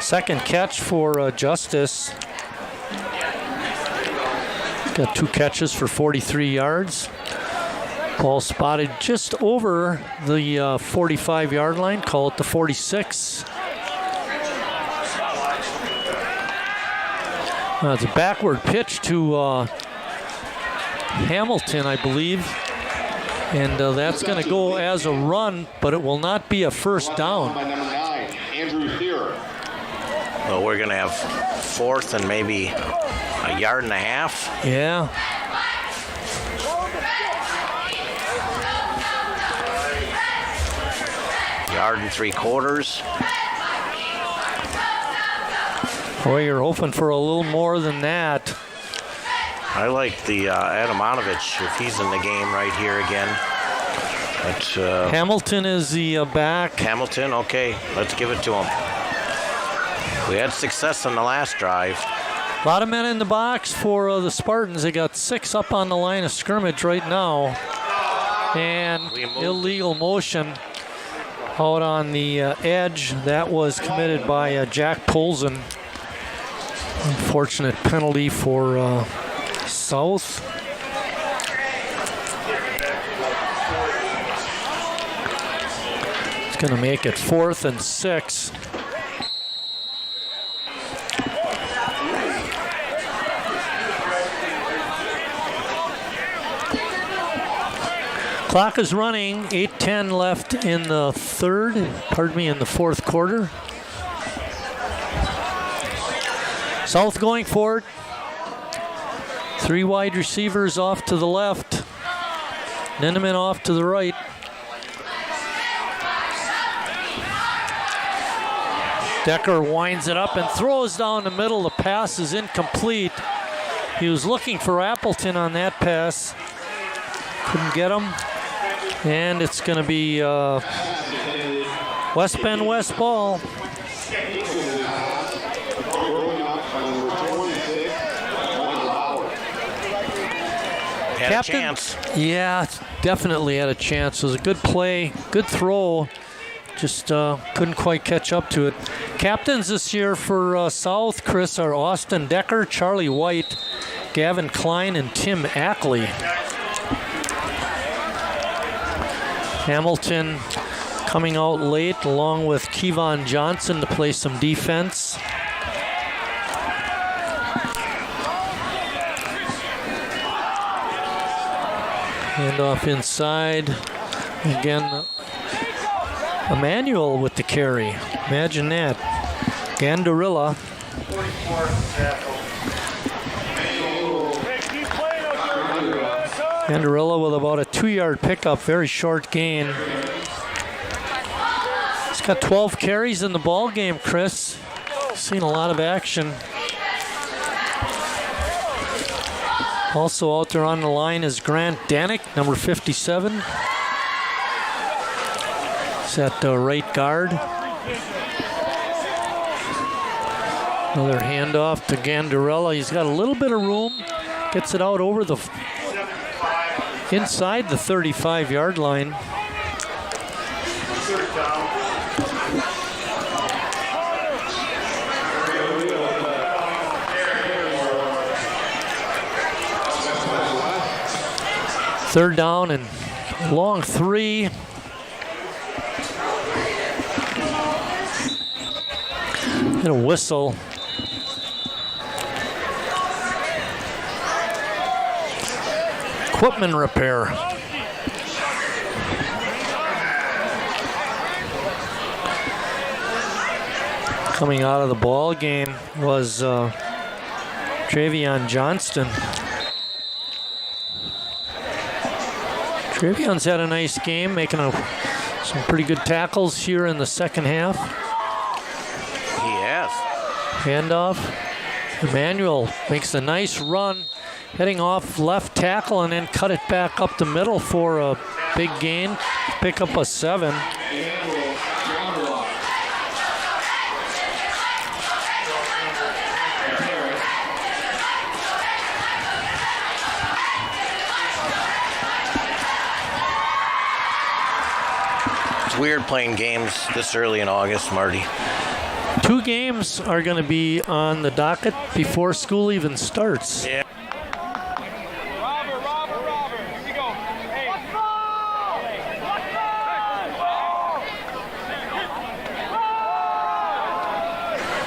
Second catch for Justice. Got 2 catches for 43 yards. Ball spotted just over the 45-yard line. Call it the 46. It's a backward pitch to Hamilton, I believe. And that's going to go as a run, but it will not be a first down. By number 9, Andrew Thier. Well, we're going to have 4th and maybe a yard and a half. Yeah. Yard and 3/4. Boy, you're hoping for a little more than that. I like the Adamanovich if he's in the game right here again. That's, Hamilton is the back. Hamilton, okay, let's give it to him. We had success on the last drive. A lot of men in the box for the Spartans. They got 6 up on the line of scrimmage right now. And illegal motion out on the edge. That was committed by Jack Polson. Unfortunate penalty for South. It's going to make it 4th and 6. Clock is running, 8:10 left in the in the fourth quarter. South going for it. 3 wide receivers off to the left. Ninneman off to the right. Decker winds it up and throws down the middle. The pass is incomplete. He was looking for Appleton on that pass. Couldn't get him. And it's going to be West Bend West ball. Had a chance. Yeah, definitely had a chance. It was a good play, good throw. Just couldn't quite catch up to it. Captains this year for South, Chris, are Austin Decker, Charlie White, Gavin Klein, and Tim Ackley. Hamilton coming out late along with Kevon Johnson to play some defense. Hand off inside. Again, Emmanuel with the carry. Imagine that. Gandarilla. Gandarilla with about a 2-yard pickup, very short gain. He's got 12 carries in the ball game, Chris. Seen a lot of action. Also out there on the line is Grant Danik, number 57. He's at the right guard. Another handoff to Gandarella. He's got a little bit of room. Gets it out over the inside the 35-yard line. Third down and long 3. And a whistle. Equipment repair. Coming out of the ball game was Travion Johnston. Travion's had a nice game, making some pretty good tackles here in the second half. He has. Handoff. Emmanuel makes a nice run, heading off left tackle and then cut it back up the middle for a big gain. Pick up a 7. It's weird playing games this early in August, Marty. 2 games are going to be on the docket before school even starts. Yeah.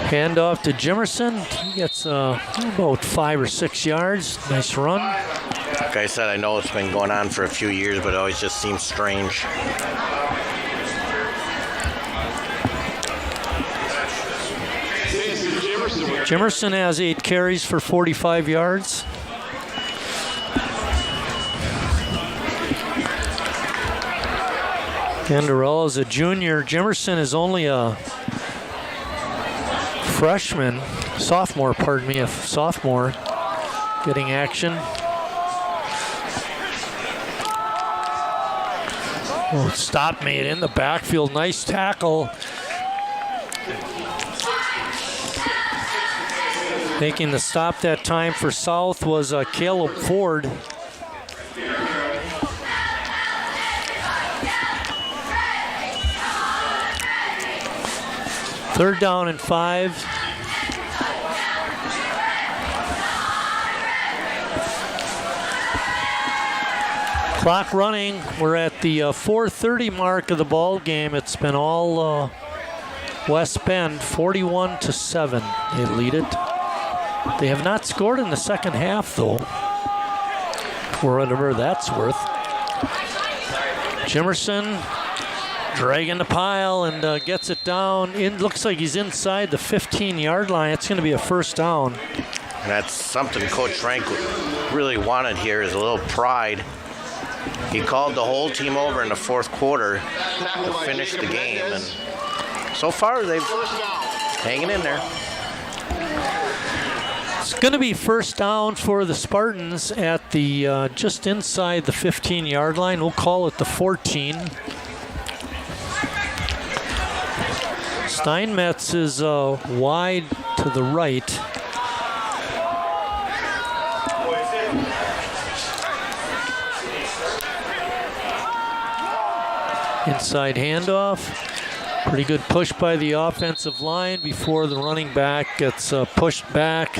Handoff to Jimerson. He gets about 5 or 6 yards. Nice run. Like I said, I know it's been going on for a few years, but it always just seems strange. Jimerson has 8 carries for 45 yards. Gandarella is a junior. Jimerson is only a sophomore, getting action. Oh, stop made in the backfield. Nice tackle. Making the stop that time for South was Caleb Ford. Third down and 5. Clock running. We're at the 4:30 mark of the ball game. It's been all West Bend, 41-7. They lead it. They have not scored in the second half, though, for whatever that's worth. Jimerson dragging the pile and gets it down. Looks like he's inside the 15-yard line. It's going to be a first down. And that's something Coach Frank really wanted here, is a little pride. He called the whole team over in the fourth quarter to finish the game, and so far they've hanging in there. It's going to be first down for the Spartans at the just inside the 15-yard line. We'll call it the 14. Steinmetz is wide to the right. Inside handoff. Pretty good push by the offensive line before the running back gets pushed back.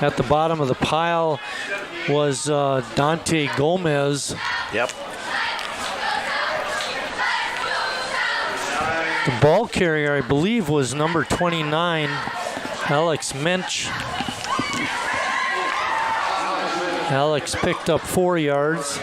At the bottom of the pile was Dante Gomez. Yep. The ball carrier, I believe, was number 29, Alex Mensch. Alex picked up 4 yards.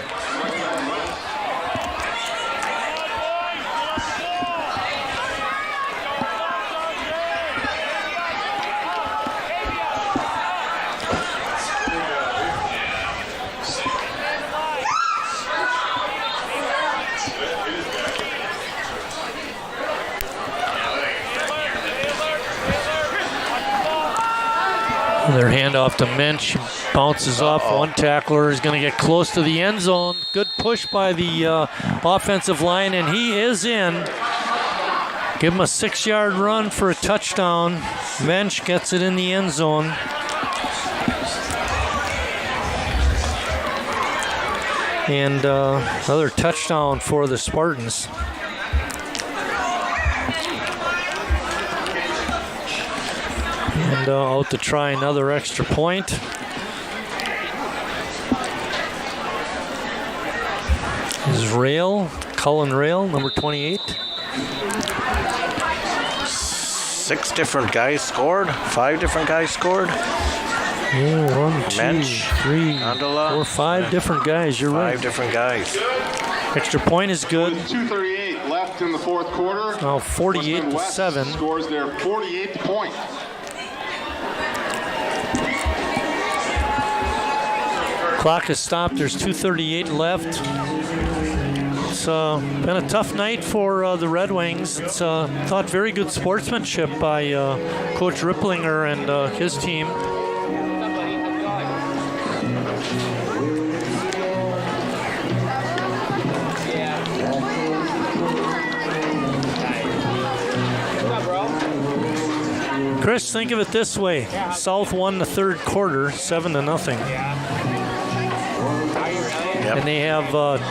Their handoff to Mensch, bounces off. One tackler is going to get close to the end zone. Good push by the offensive line, and he is in. Give him a 6-yard run for a touchdown. Mensch gets it in the end zone. And another touchdown for the Spartans. And out to try another extra point. Is Cullen Rail, number 28. 6 different guys scored. 5 different guys scored. Yeah, 1, 2, Mensch, 3, Andala, 4, 5 different guys. You're right. 5 different guys. Extra point is good. 2:38 left in the fourth quarter. Now 48-7. Scores their 48th point. Clock has stopped. There's 2:38 left. It's been a tough night for the Red Wings. It's thought very good sportsmanship by Coach Ripplinger and his team. Chris, think of it this way. South won the third quarter, 7-0. And they have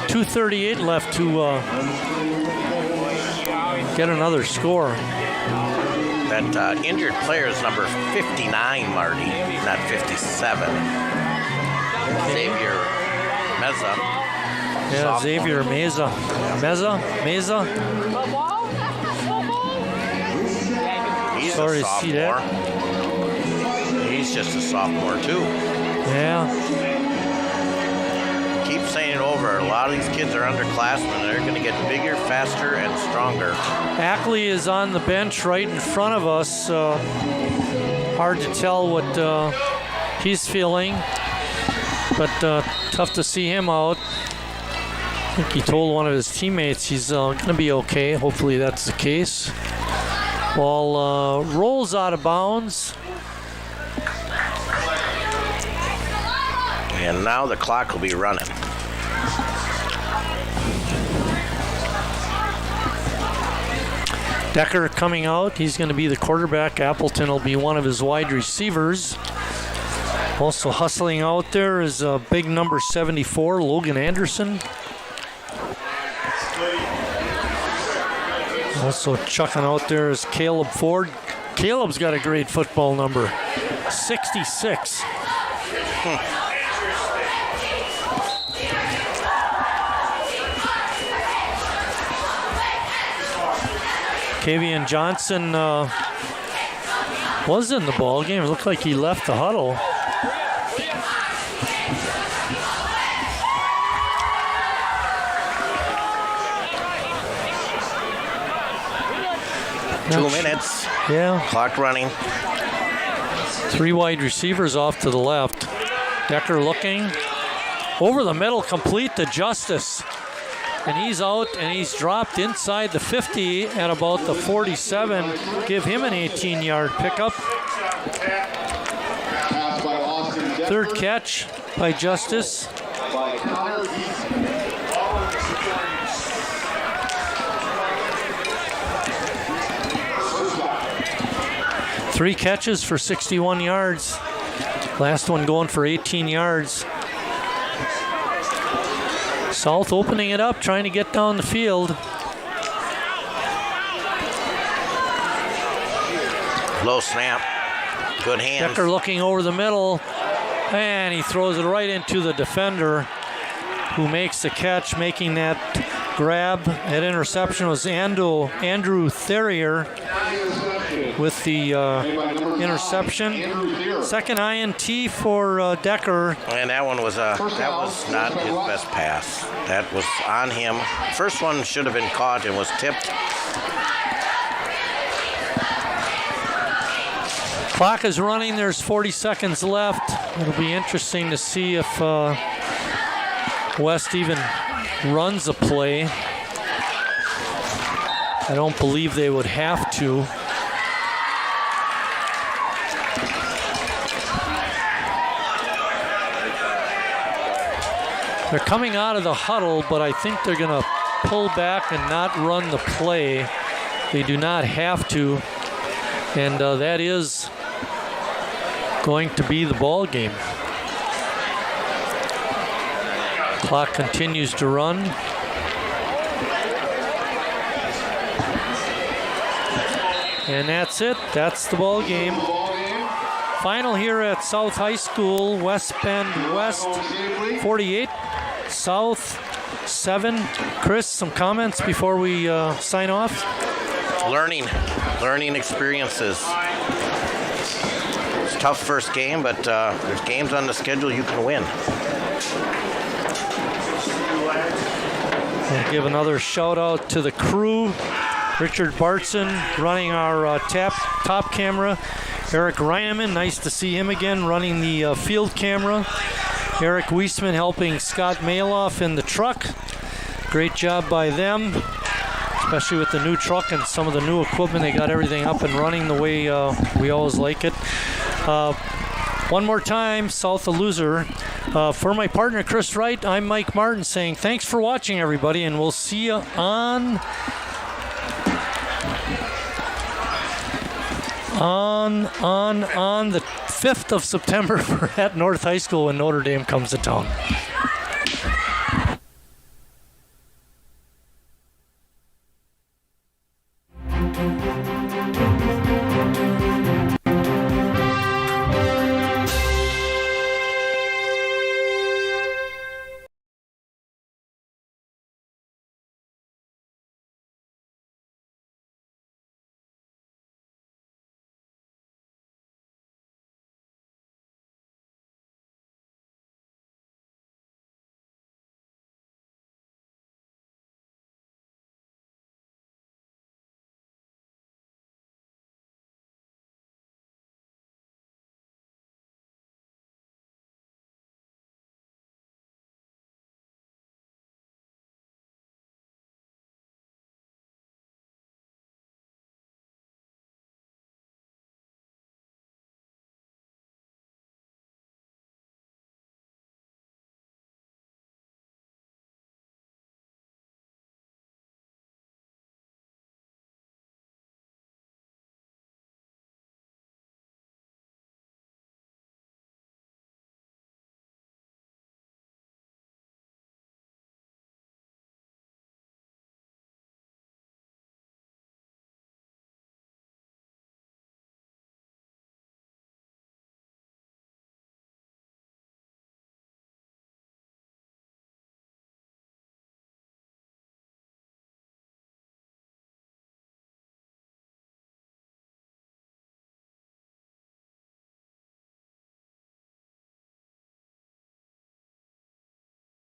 2:38 left to get another score. That injured player is number 59, Marty, not 57. Xavier Meza. Yeah, sophomore. Xavier Meza. Meza? He's Sorry a to see sophomore. that. He's just a sophomore, too. Yeah. Keep saying it over. A lot of these kids are underclassmen. They're going to get bigger, faster, and stronger. Ackley is on the bench right in front of us. Hard to tell what he's feeling, but tough to see him out. I think he told one of his teammates he's going to be okay. Hopefully that's the case. Ball rolls out of bounds. And now the clock will be running. Decker coming out. He's going to be the quarterback. Appleton will be one of his wide receivers. Also hustling out there is big number 74, Logan Anderson. Also chucking out there is Caleb Ford. Caleb's got a great football number, 66. Kavian Johnson was in the ball game. It looked like he left the huddle. Two minutes. Yeah. Clock running. 3 wide receivers off to the left. Decker looking. Over the middle, complete to Justice. And he's out and he's dropped inside the 50 at about the 47. Give him an 18-yard pickup. Third catch by Justice. 3 catches for 61 yards. Last one going for 18 yards. South opening it up, trying to get down the field. Low snap. Good hands. Decker looking over the middle, and he throws it right into the defender, who makes the catch, making that grab. That interception was Andrew Therier with the interception. Second INT for Decker. And that one was that was not his best pass. That was on him. First one should have been caught and was tipped. Clock is running. There's 40 seconds left. It'll be interesting to see if West even runs a play. I don't believe they would have to. They're coming out of the huddle, but I think they're going to pull back and not run the play. They do not have to, and that is going to be the ball game. Clock continues to run. And that's it. That's the ball game. Final here at South High School. West Bend West 48, South 7. Chris, some comments before we sign off? Learning experiences. It's a tough first game, but there's games on the schedule you can win. I'll give another shout out to the crew. Richard Bartson running our top camera. Eric Reineman, nice to see him again running the field camera. Eric Weisman helping Scott Maloff in the truck. Great job by them, especially with the new truck and some of the new equipment. They got everything up and running the way we always like it. One more time, South a loser. For my partner Chris Wright, I'm Mike Martin saying thanks for watching, everybody, and we'll see you on the 5th of September at North High School when Notre Dame comes to town.